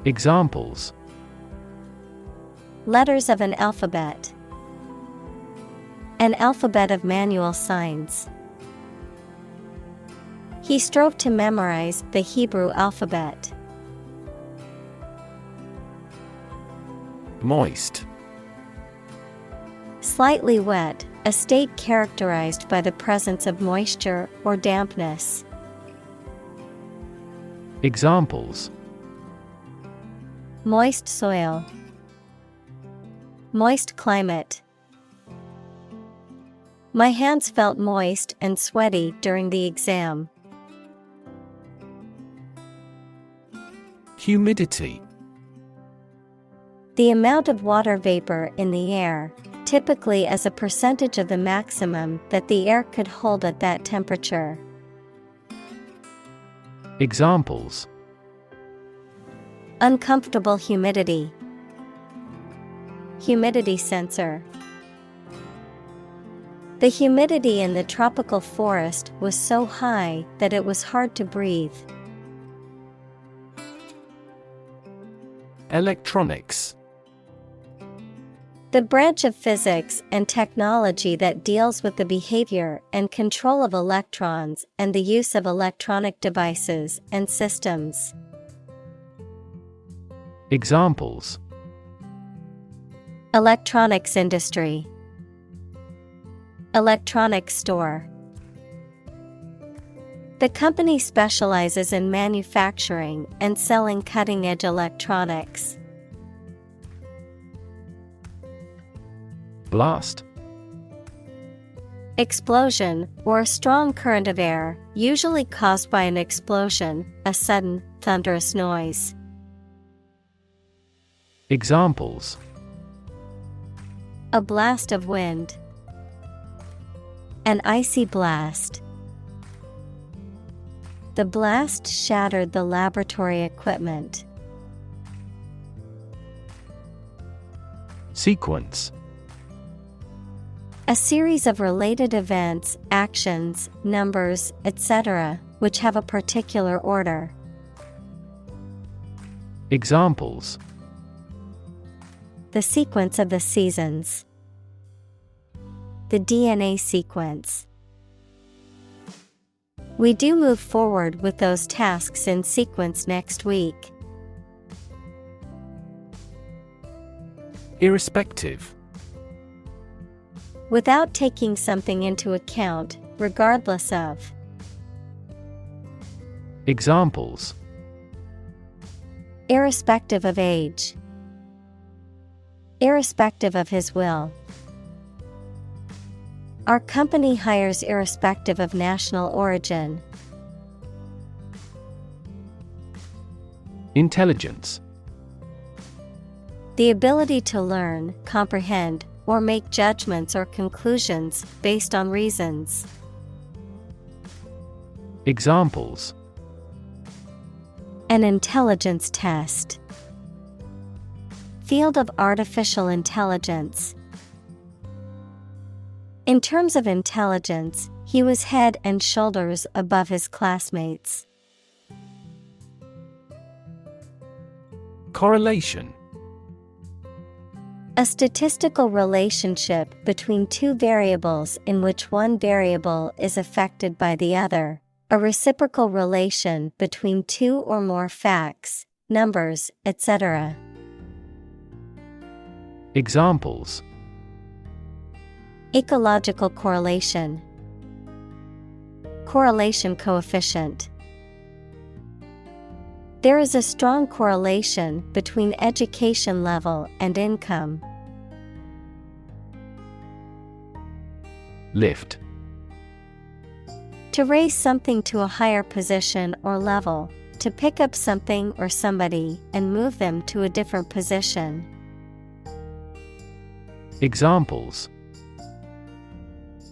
Speaker 2: Examples:
Speaker 1: Letters of an alphabet. An alphabet of manual signs. He strove to memorize the Hebrew alphabet.
Speaker 2: Moist.
Speaker 1: Slightly wet, a state characterized by the presence of moisture or dampness.
Speaker 2: Examples:
Speaker 1: Moist soil. Moist climate. My hands felt moist and sweaty during the exam.
Speaker 2: Humidity.
Speaker 1: The amount of water vapor in the air, typically as a percentage of the maximum that the air could hold at that temperature.
Speaker 2: Examples:
Speaker 1: Uncomfortable humidity. Humidity sensor. The humidity in the tropical forest was so high that it was hard to breathe.
Speaker 2: Electronics.
Speaker 1: The branch of physics and technology that deals with the behavior and control of electrons and the use of electronic devices and systems.
Speaker 2: Examples:
Speaker 1: Electronics industry. Electronics store. The company specializes in manufacturing and selling cutting-edge electronics.
Speaker 2: Blast.
Speaker 1: Explosion, or a strong current of air, usually caused by an explosion, a sudden, thunderous noise.
Speaker 2: Examples:
Speaker 1: A blast of wind. An icy blast. The blast shattered the laboratory equipment.
Speaker 2: Sequence.
Speaker 1: A series of related events, actions, numbers, etc., which have a particular order.
Speaker 2: Examples:
Speaker 1: The sequence of the seasons. The DNA sequence. We do move forward with those tasks in sequence next week.
Speaker 2: Irrespective.
Speaker 1: Without taking something into account, regardless of.
Speaker 2: Examples:
Speaker 1: Irrespective of age. Irrespective of his will. Our company hires irrespective of national origin.
Speaker 2: Intelligence.
Speaker 1: The ability to learn, comprehend, or make judgments or conclusions based on reasons.
Speaker 2: Examples:
Speaker 1: An intelligence test. Field of artificial intelligence. In terms of intelligence, he was head and shoulders above his classmates.
Speaker 2: Correlation.
Speaker 1: A statistical relationship between two variables in which one variable is affected by the other. A reciprocal relation between two or more facts, numbers, etc.
Speaker 2: Examples:
Speaker 1: Ecological correlation. Correlation coefficient. There is a strong correlation between education level and income.
Speaker 2: Lift.
Speaker 1: To raise something to a higher position or level, to pick up something or somebody and move them to a different position.
Speaker 2: Examples: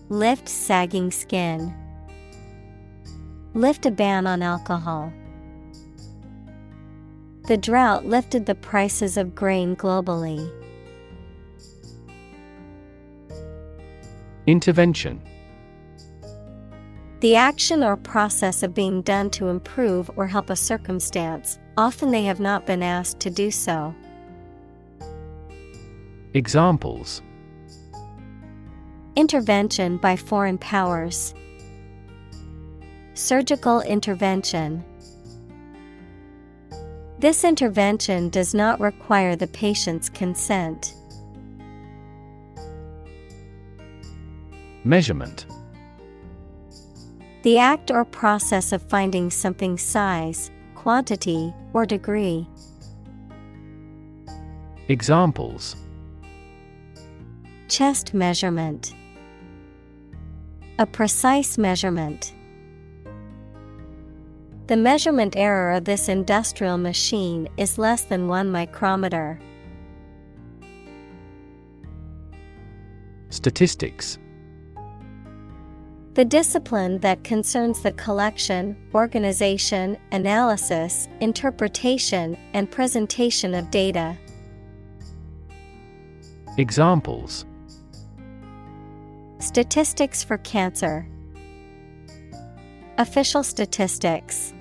Speaker 1: Lift sagging skin. Lift a ban on alcohol. The drought lifted the prices of grain globally.
Speaker 2: Intervention.
Speaker 1: The action or process of being done to improve or help a circumstance, often they have not been asked to do so.
Speaker 2: Examples:
Speaker 1: Intervention by foreign powers. Surgical intervention. This intervention does not require the patient's consent.
Speaker 2: Measurement.
Speaker 1: The act or process of finding something's size, quantity, or degree.
Speaker 2: Examples:
Speaker 1: Chest measurement. A precise measurement. The measurement error of this industrial machine is less than 1 micrometer.
Speaker 2: Statistics.
Speaker 1: The discipline that concerns the collection, organization, analysis, interpretation, and presentation of data.
Speaker 2: Examples:
Speaker 1: Statistics for cancer. Official statistics.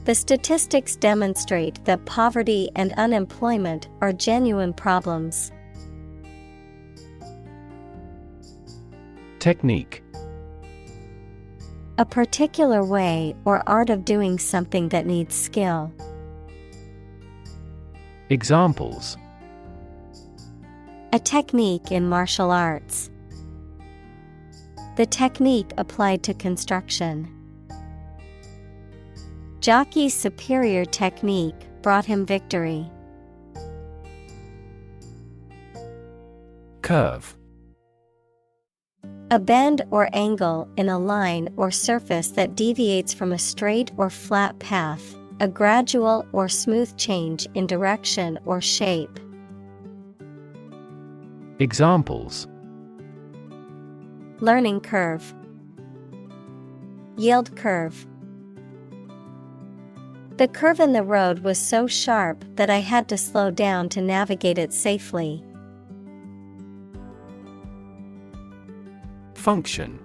Speaker 1: The statistics demonstrate that poverty and unemployment are genuine problems.
Speaker 2: Technique.
Speaker 1: A particular way or art of doing something that needs skill.
Speaker 2: Examples:
Speaker 1: A technique in martial arts. The technique applied to construction. Jockey's superior technique brought him victory.
Speaker 2: Curve.
Speaker 1: A bend or angle in a line or surface that deviates from a straight or flat path, a gradual or smooth change in direction or shape.
Speaker 2: Examples:
Speaker 1: Learning curve. Yield curve. The curve in the road was so sharp that I had to slow down to navigate it safely.
Speaker 2: Function.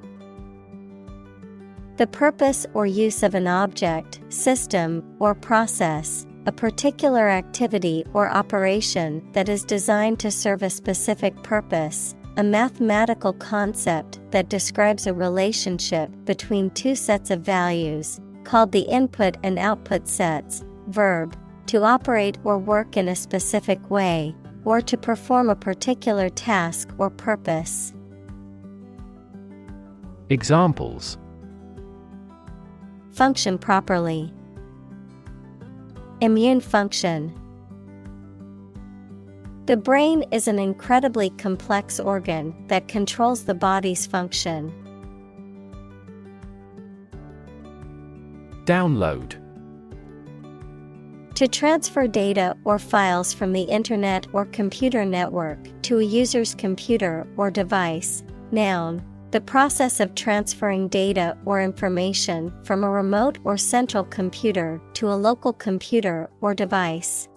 Speaker 1: The purpose or use of an object, system, or process, a particular activity or operation that is designed to serve a specific purpose, a mathematical concept that describes a relationship between two sets of values, called the input and output sets. Verb, to operate or work in a specific way, or to perform a particular task or purpose.
Speaker 2: Examples:
Speaker 1: Function properly. Immune function. The brain is an incredibly complex organ that controls the body's function.
Speaker 2: Download.
Speaker 1: To transfer data or files from the internet or computer network to a user's computer or device. Noun. The process of transferring data or information from a remote or central computer to a local computer or device.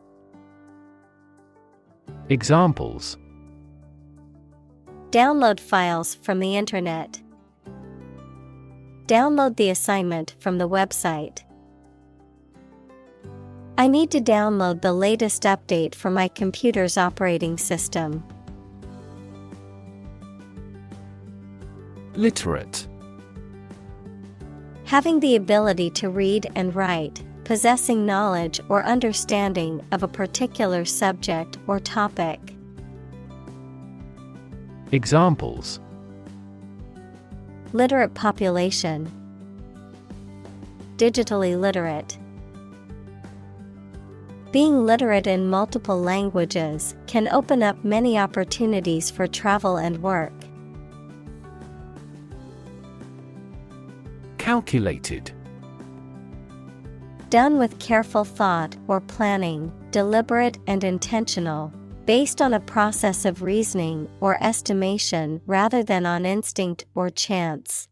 Speaker 2: Examples:
Speaker 1: Download files from the internet. Download the assignment from the website. I need to download the latest update for my computer's operating system.
Speaker 2: Literate.
Speaker 1: Having the ability to read and write, possessing knowledge or understanding of a particular subject or topic.
Speaker 2: Examples:
Speaker 1: Literate population. Digitally literate. Being literate in multiple languages can open up many opportunities for travel and work.
Speaker 2: Calculated.
Speaker 1: Done with careful thought or planning, deliberate and intentional, based on a process of reasoning or estimation rather than on instinct or chance.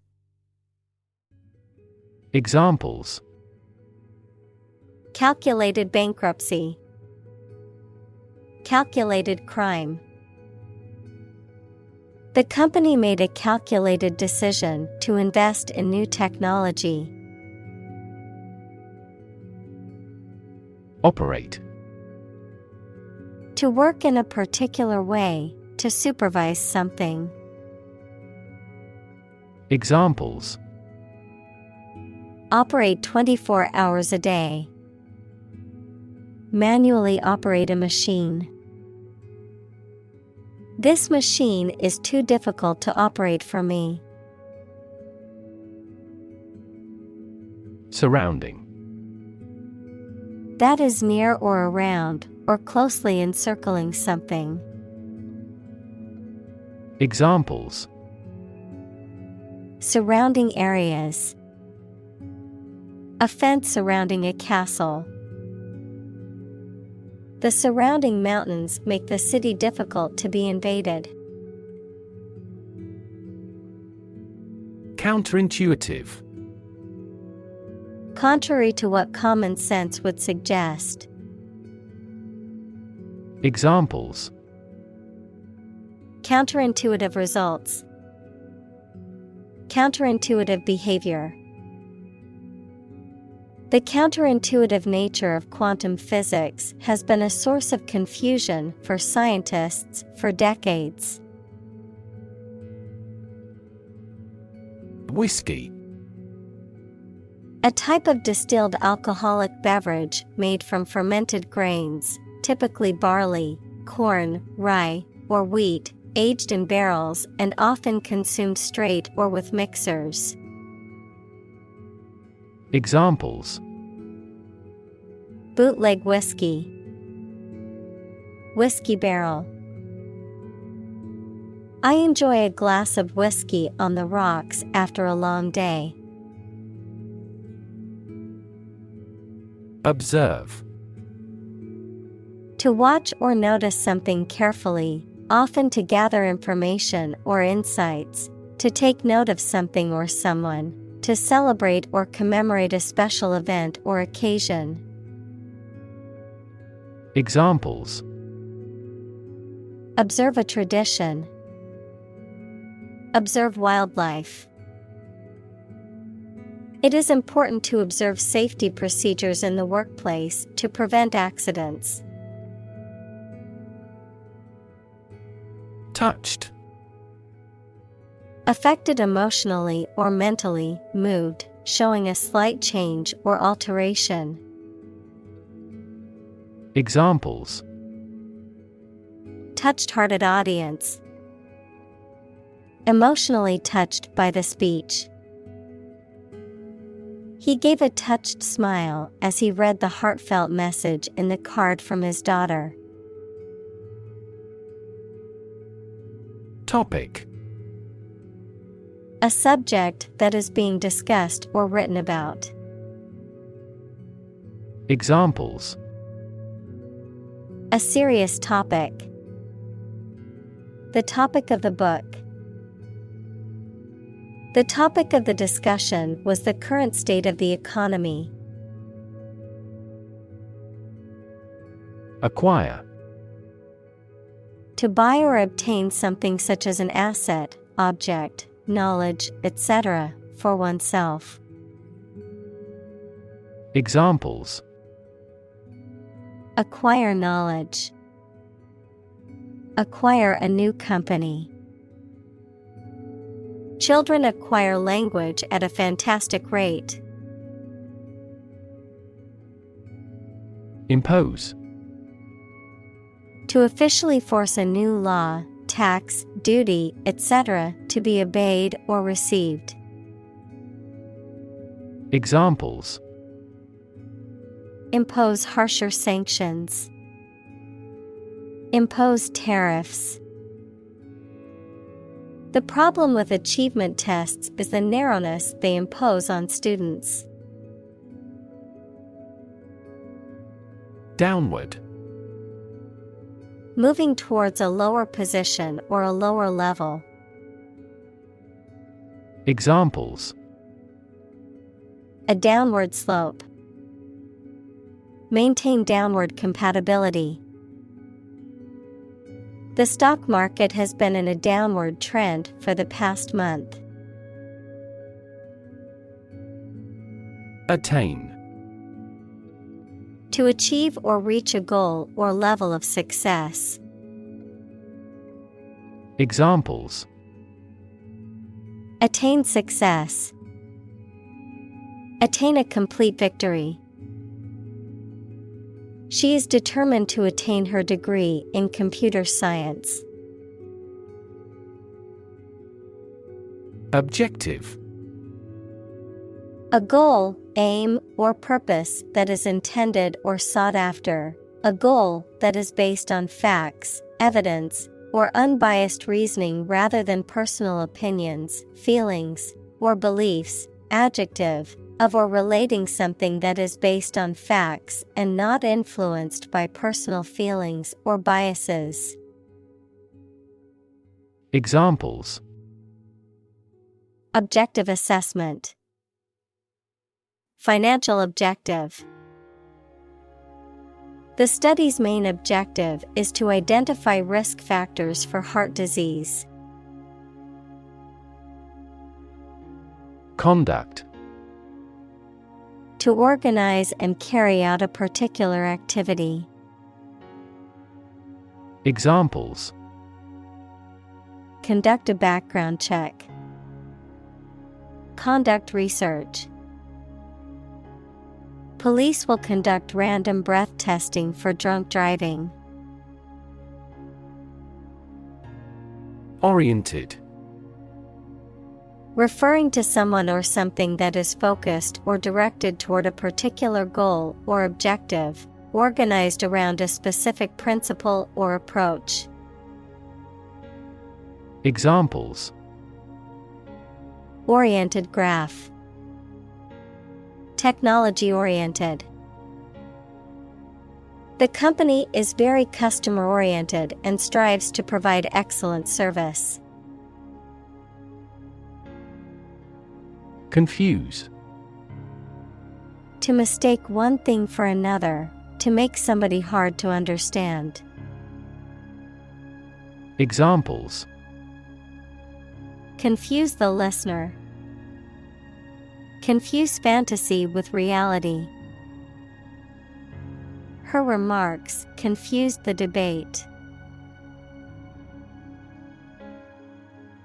Speaker 2: Examples:
Speaker 1: Calculated bankruptcy. Calculated crime. The company made a calculated decision to invest in new technology.
Speaker 2: Operate.
Speaker 1: To work in a particular way, to supervise something.
Speaker 2: Examples:
Speaker 1: Operate 24 hours a day. Manually operate a machine. This machine is too difficult to operate for me.
Speaker 2: Surrounding.
Speaker 1: That is near or around, or closely encircling something.
Speaker 2: Examples:
Speaker 1: Surrounding areas. A fence surrounding a castle. The surrounding mountains make the city difficult to be invaded. Counterintuitive. Contrary to what common sense would suggest.
Speaker 2: Examples:
Speaker 1: Counterintuitive results. Counterintuitive behavior. The counterintuitive nature of quantum physics has been a source of confusion for scientists for decades.
Speaker 2: Whiskey.
Speaker 1: A type of distilled alcoholic beverage made from fermented grains, typically barley, corn, rye, or wheat, aged in barrels and often consumed straight or with mixers.
Speaker 2: Examples:
Speaker 1: Bootleg whiskey. Whiskey barrel. I enjoy a glass of whiskey on the rocks after a long day.
Speaker 2: Observe.
Speaker 1: To watch or notice something carefully, often to gather information or insights, to take note of something or someone, to celebrate or commemorate a special event or occasion.
Speaker 2: Examples:
Speaker 1: Observe a tradition. Observe wildlife. It is important to observe safety procedures in the workplace to prevent accidents.
Speaker 2: Touched.
Speaker 1: Affected emotionally or mentally, moved, showing a slight change or alteration.
Speaker 2: Examples:
Speaker 1: Touched-hearted audience. Emotionally touched by the speech. He gave a touched smile as he read the heartfelt message in the card from his daughter.
Speaker 2: Topic.
Speaker 1: A subject that is being discussed or written about.
Speaker 2: Examples:
Speaker 1: A serious topic. The topic of the book. The topic of the discussion was the current state of the economy.
Speaker 2: Acquire.
Speaker 1: To buy or obtain something such as an asset, object, knowledge, etc., for oneself.
Speaker 2: Examples:
Speaker 1: Acquire knowledge. Acquire a new company. Children acquire language at a fantastic rate.
Speaker 2: Impose.
Speaker 1: To officially force a new law, tax, duty, etc., to be obeyed or received.
Speaker 2: Examples.
Speaker 1: Impose harsher sanctions. Impose tariffs. The problem with achievement tests is the narrowness they impose on students.
Speaker 2: Downward.
Speaker 1: Moving towards a lower position or a lower level.
Speaker 2: Examples.
Speaker 1: A downward slope. Maintain downward compatibility. The stock market has been in a downward trend for the past month.
Speaker 2: Attain.
Speaker 1: To achieve or reach a goal or level of success.
Speaker 2: Examples.
Speaker 1: Attain success. Attain a complete victory. She is determined to attain her degree in computer science.
Speaker 2: Objective.
Speaker 1: A goal, aim, or purpose that is intended or sought after. A goal that is based on facts, evidence, or unbiased reasoning rather than personal opinions, feelings, or beliefs. Adjective. Of or relating something that is based on facts and not influenced by personal feelings or biases.
Speaker 2: Examples.
Speaker 1: Objective assessment. Financial objective. The study's main objective is to identify risk factors for heart disease.
Speaker 2: Conduct.
Speaker 1: To organize and carry out a particular activity.
Speaker 2: Examples.
Speaker 1: Conduct a background check. Conduct research. Police will conduct random breath testing for drunk driving.
Speaker 2: Oriented.
Speaker 1: Referring to someone or something that is focused or directed toward a particular goal or objective, organized around a specific principle or approach.
Speaker 2: Examples.
Speaker 1: Oriented graph. Technology-oriented. The company is very customer-oriented and strives to provide excellent service.
Speaker 2: Confuse.
Speaker 1: To mistake one thing for another, to make somebody hard to understand.
Speaker 2: Examples.
Speaker 1: Confuse the listener. Confuse fantasy with reality. Her remarks confused the debate.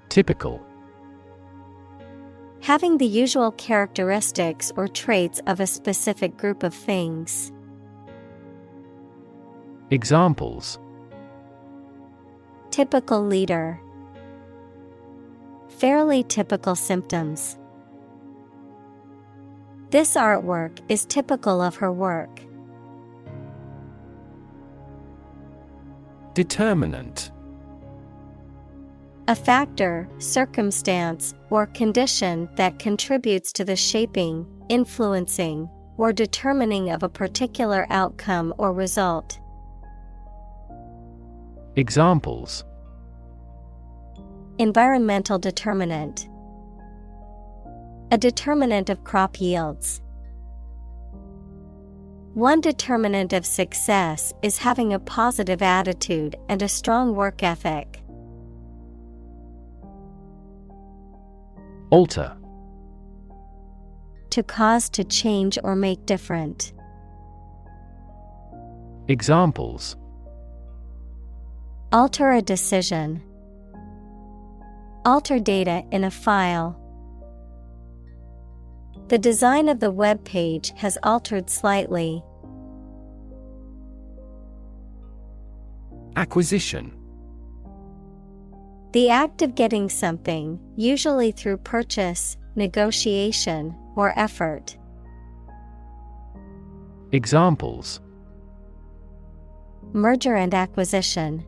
Speaker 2: Typical.
Speaker 1: Having the usual characteristics or traits of a specific group of things.
Speaker 2: Examples.
Speaker 1: Typical leader. Fairly typical symptoms. This artwork is typical of her work.
Speaker 2: Determinant.
Speaker 1: A factor, circumstance, or condition that contributes to the shaping, influencing, or determining of a particular outcome or result.
Speaker 2: Examples.
Speaker 1: Environmental determinant. A determinant of crop yields. One determinant of success is having a positive attitude and a strong work ethic.
Speaker 2: Alter.
Speaker 1: To cause to change or make different.
Speaker 2: Examples:
Speaker 1: alter a decision, alter data in a file. The design of the web page has altered slightly.
Speaker 2: Acquisition:
Speaker 1: The act of getting something, usually through purchase, negotiation, or effort.
Speaker 2: Examples:
Speaker 1: merger and acquisition,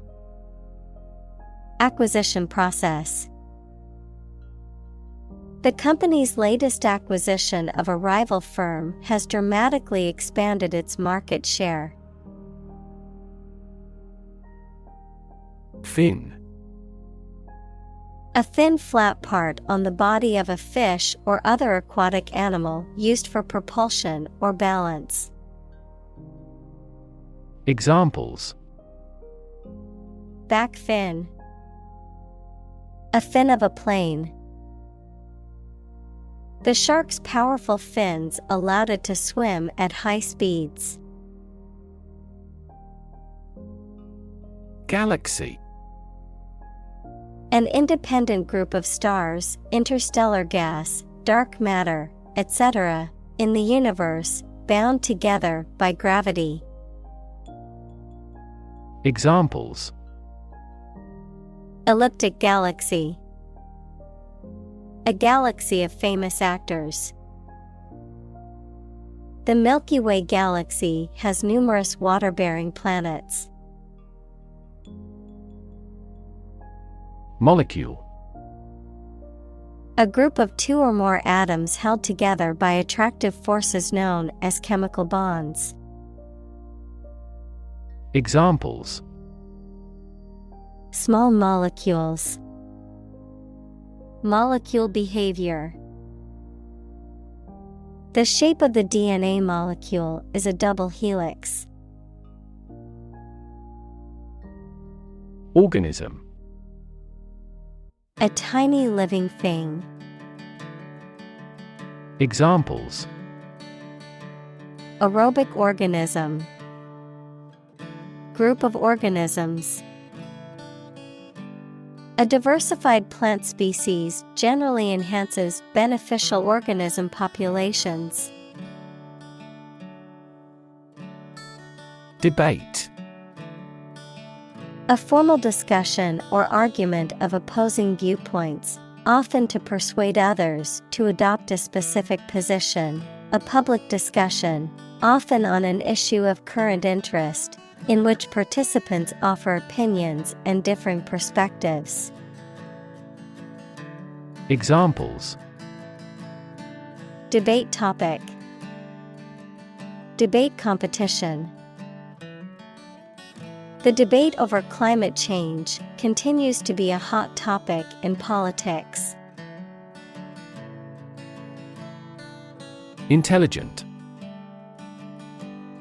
Speaker 1: acquisition process. The company's latest acquisition of a rival firm has dramatically expanded its market share.
Speaker 2: Fin.
Speaker 1: A thin flat part on the body of a fish or other aquatic animal used for propulsion or balance.
Speaker 2: Examples:
Speaker 1: back fin, a fin of a plane. The shark's powerful fins allowed it to swim at high speeds.
Speaker 2: Galaxy.
Speaker 1: An independent group of stars, interstellar gas, dark matter, etc., in the universe, bound together by gravity.
Speaker 2: Examples:
Speaker 1: elliptic galaxy, a galaxy of famous actors. The Milky Way galaxy has numerous water-bearing planets.
Speaker 2: Molecule.
Speaker 1: A group of two or more atoms held together by attractive forces known as chemical bonds.
Speaker 2: Examples:
Speaker 1: small molecules, molecule behavior. The shape of the DNA molecule is a double helix.
Speaker 2: Organism.
Speaker 1: A tiny living thing.
Speaker 2: Examples:
Speaker 1: aerobic organism, group of organisms. A diversified plant species generally enhances beneficial organism populations.
Speaker 2: Debate.
Speaker 1: A formal discussion or argument of opposing viewpoints, often to persuade others to adopt a specific position. A public discussion, often on an issue of current interest, in which participants offer opinions and differing perspectives.
Speaker 2: Examples:
Speaker 1: debate topic, debate competition. The debate over climate change continues to be a hot topic in politics.
Speaker 2: Intelligent.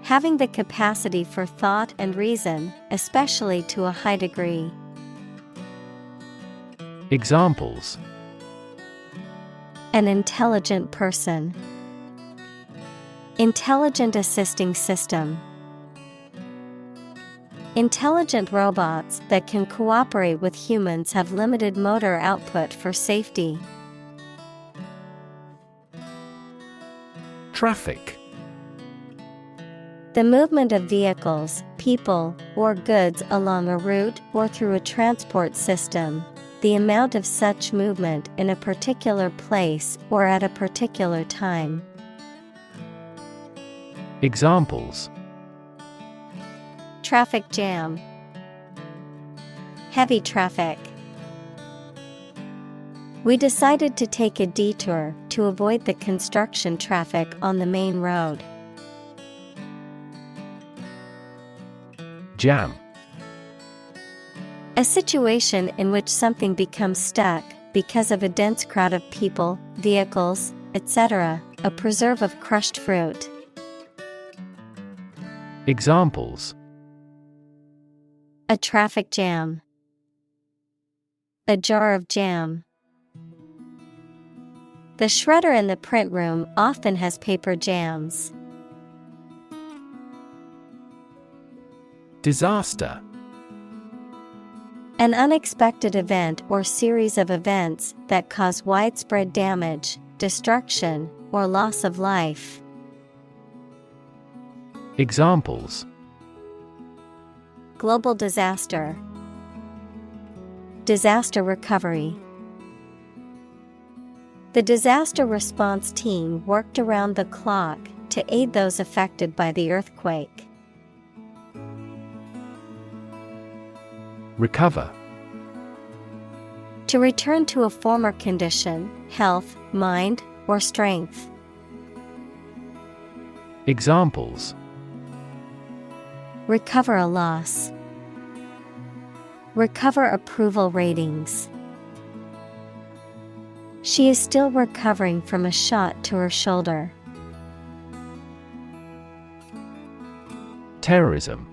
Speaker 1: Having the capacity for thought and reason, especially to a high degree.
Speaker 2: Examples:
Speaker 1: an intelligent person, intelligent assisting system. Intelligent robots that can cooperate with humans have limited motor output for safety.
Speaker 2: Traffic.
Speaker 1: The movement of vehicles, people, or goods along a route or through a transport system. The amount of such movement in a particular place or at a particular time.
Speaker 2: Examples:
Speaker 1: traffic jam, heavy traffic. We decided to take a detour to avoid the construction traffic on the main road.
Speaker 2: Jam.
Speaker 1: A situation in which something becomes stuck because of a dense crowd of people, vehicles, etc., a preserve of crushed fruit.
Speaker 2: Examples:
Speaker 1: a traffic jam, a jar of jam. The shredder in the print room often has paper jams.
Speaker 2: Disaster.
Speaker 1: An unexpected event or series of events that cause widespread damage, destruction, or loss of life.
Speaker 2: Examples:
Speaker 1: Global disaster. Disaster recovery. The disaster response team worked around the clock to aid those affected by the earthquake.
Speaker 2: Recover.
Speaker 1: To return to a former condition, health, mind, or strength.
Speaker 2: Examples:
Speaker 1: Recover a loss. Recover approval ratings. She is still recovering from a shot to her shoulder.
Speaker 2: Terrorism.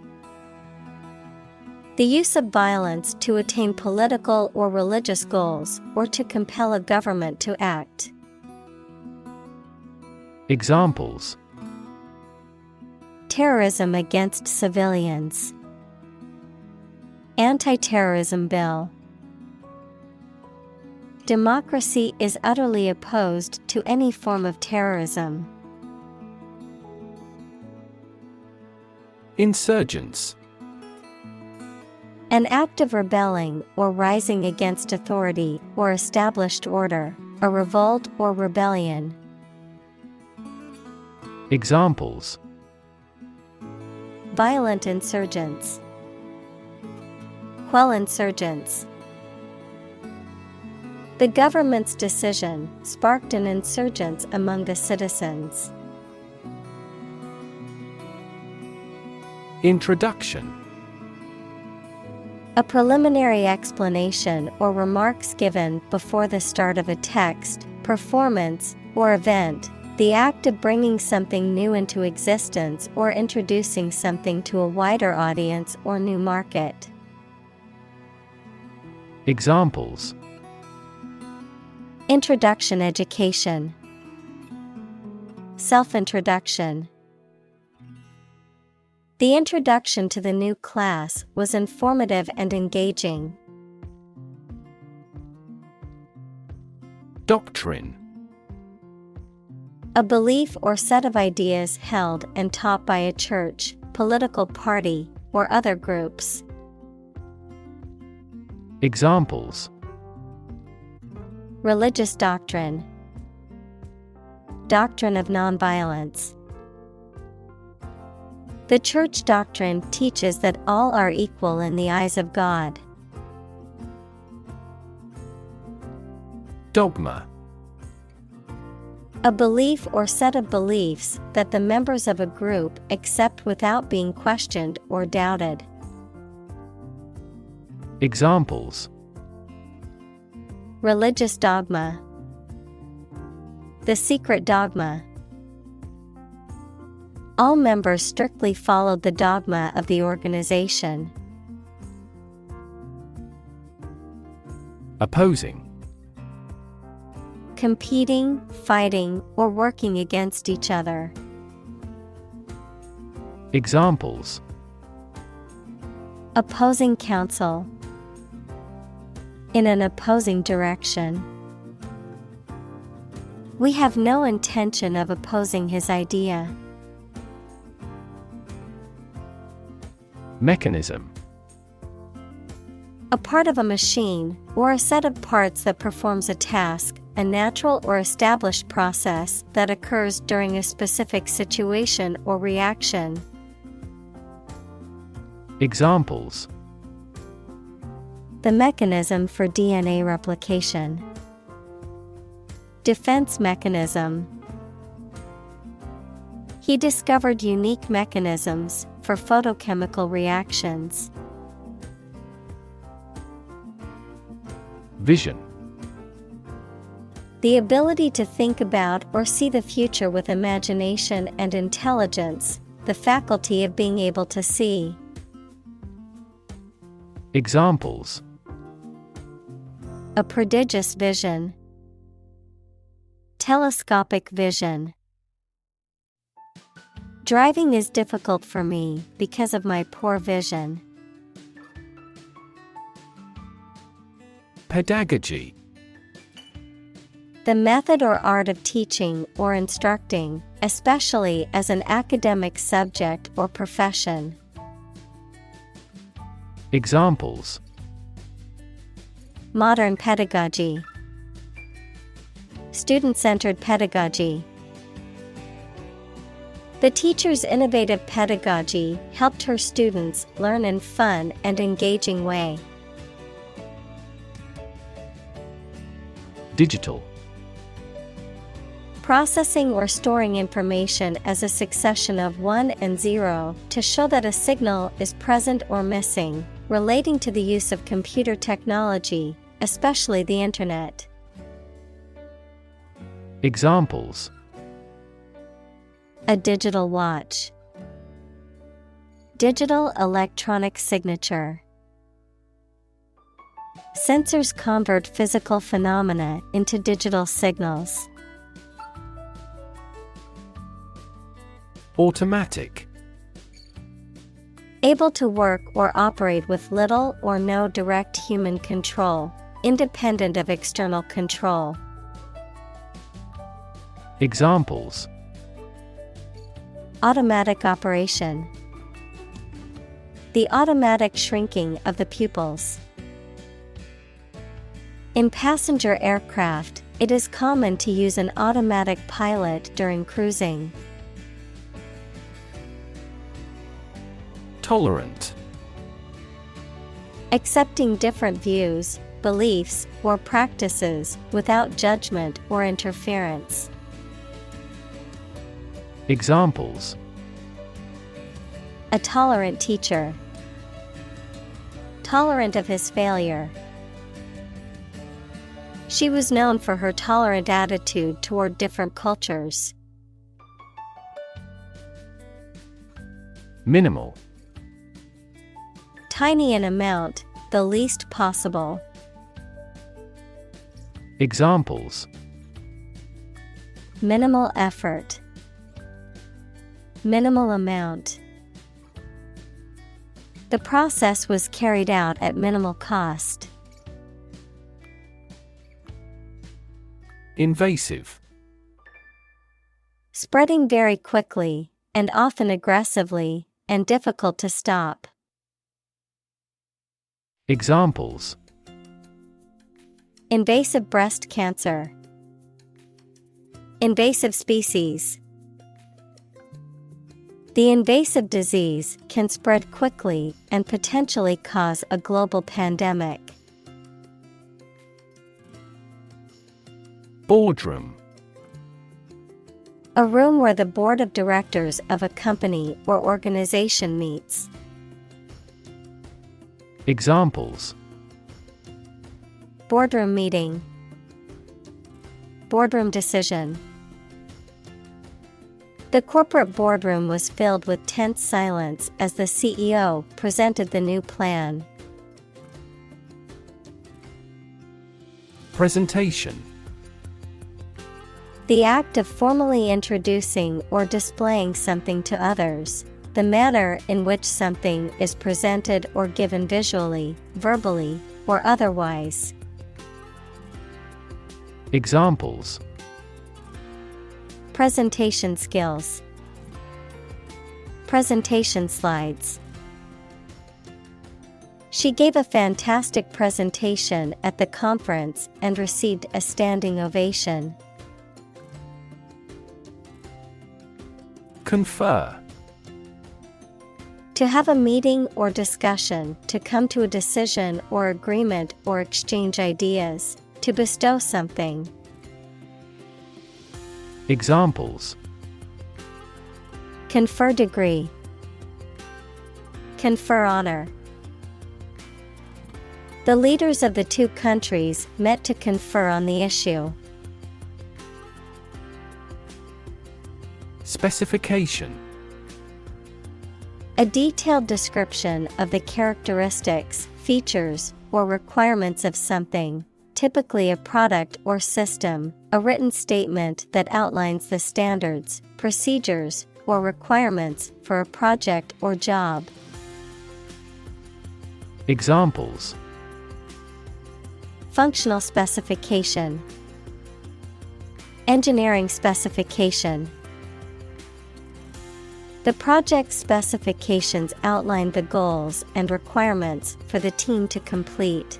Speaker 1: The use of violence to attain political or religious goals, or to compel a government to act.
Speaker 2: Examples:
Speaker 1: Terrorism against civilians. Anti-terrorism bill. Democracy is utterly opposed to any form of terrorism.
Speaker 2: Insurgents.
Speaker 1: An act of rebelling or rising against authority or established order, a revolt or rebellion.
Speaker 2: Examples:
Speaker 1: Violent insurgents. Quell insurgents. The government's decision sparked an insurgence among the citizens.
Speaker 2: Introduction.
Speaker 1: A preliminary explanation or remarks given before the start of a text, performance, or event, the act of bringing something new into existence or introducing something to a wider audience or new market.
Speaker 2: Examples:
Speaker 1: Introduction education. Self-introduction. The introduction to the new class was informative and engaging.
Speaker 2: Doctrine.
Speaker 1: A belief or set of ideas held and taught by a church, political party, or other groups.
Speaker 2: Examples:
Speaker 1: Religious doctrine. Doctrine of nonviolence. The church doctrine teaches that all are equal in the eyes of God.
Speaker 2: Dogma.
Speaker 1: A belief or set of beliefs that the members of a group accept without being questioned or doubted.
Speaker 2: Examples:
Speaker 1: Religious dogma. The secret dogma. All members strictly followed the dogma of the organization.
Speaker 2: Opposing.
Speaker 1: Competing, fighting, or working against each other.
Speaker 2: Examples:
Speaker 1: Opposing counsel. In an opposing direction. We have no intention of opposing his idea.
Speaker 2: Mechanism.
Speaker 1: A part of a machine, or a set of parts that performs a task, a natural or established process that occurs during a specific situation or reaction.
Speaker 2: Examples:
Speaker 1: The mechanism for DNA replication. Defense mechanism. He discovered unique mechanisms for photochemical reactions.
Speaker 2: Vision.
Speaker 1: The ability to think about or see the future with imagination and intelligence, the faculty of being able to see.
Speaker 2: Examples:
Speaker 1: A prodigious vision. Telescopic vision. Driving is difficult for me because of my poor vision.
Speaker 2: Pedagogy.
Speaker 1: The method or art of teaching or instructing, especially as an academic subject or profession.
Speaker 2: Examples:
Speaker 1: modern pedagogy, student-centered pedagogy. The teacher's innovative pedagogy helped her students learn in fun and engaging way.
Speaker 2: Digital.
Speaker 1: Processing or storing information as a succession of 1 and 0 to show that a signal is present or missing, relating to the use of computer technology, especially the Internet.
Speaker 2: Examples:
Speaker 1: a digital watch, digital electronic signature. Sensors convert physical phenomena into digital signals.
Speaker 2: Automatic.
Speaker 1: Able to work or operate with little or no direct human control, independent of external control.
Speaker 2: Examples:
Speaker 1: automatic operation, the automatic shrinking of the pupils. In passenger aircraft, it is common to use an automatic pilot during cruising.
Speaker 2: Tolerant.
Speaker 1: Accepting different views, beliefs, or practices without judgment or interference.
Speaker 2: Examples:
Speaker 1: a tolerant teacher, tolerant of his failure. She was known for her tolerant attitude toward different cultures.
Speaker 2: Minimal.
Speaker 1: Tiny in amount, the least possible.
Speaker 2: Examples:
Speaker 1: minimal effort, minimal amount. The process was carried out at minimal cost.
Speaker 2: Invasive.
Speaker 1: Spreading very quickly, and often aggressively, and difficult to stop.
Speaker 2: Examples:
Speaker 1: invasive breast cancer, invasive species. The invasive disease can spread quickly and potentially cause a global pandemic.
Speaker 2: Boardroom.
Speaker 1: A room where the board of directors of a company or organization meets.
Speaker 2: Examples:
Speaker 1: boardroom meeting, boardroom decision. The corporate boardroom was filled with tense silence as the CEO presented the new plan.
Speaker 2: Presentation.
Speaker 1: The act of formally introducing or displaying something to others, the manner in which something is presented or given visually, verbally, or otherwise.
Speaker 2: Examples:
Speaker 1: presentation skills, presentation slides. She gave a fantastic presentation at the conference and received a standing ovation.
Speaker 2: Confer.
Speaker 1: To have a meeting or discussion, to come to a decision or agreement or exchange ideas, to bestow something.
Speaker 2: Examples:
Speaker 1: confer degree, confer honor. The leaders of the two countries met to confer on the issue.
Speaker 2: Specification.
Speaker 1: A detailed description of the characteristics, features, or requirements of something, typically a product or system, a written statement that outlines the standards, procedures, or requirements for a project or job.
Speaker 2: Examples:
Speaker 1: Functional specification, engineering specification. The project specifications outline the goals and requirements for the team to complete.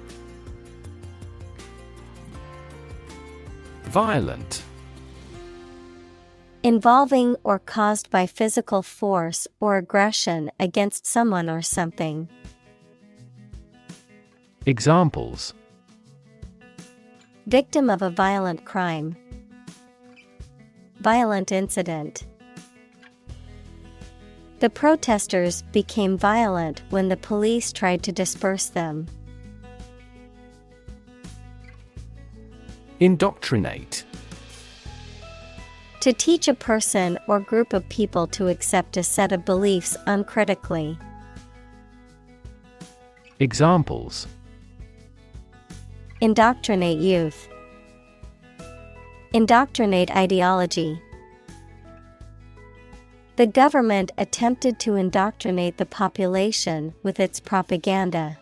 Speaker 2: Violent.
Speaker 1: Involving or caused by physical force or aggression against someone or something.
Speaker 2: Examples:
Speaker 1: Victim of a violent crime. Violent incident. The protesters became violent when the police tried to disperse them.
Speaker 2: Indoctrinate.
Speaker 1: To teach a person or group of people to accept a set of beliefs uncritically.
Speaker 2: Examples:
Speaker 1: Indoctrinate youth. Indoctrinate ideology. The government attempted to indoctrinate the population with its propaganda.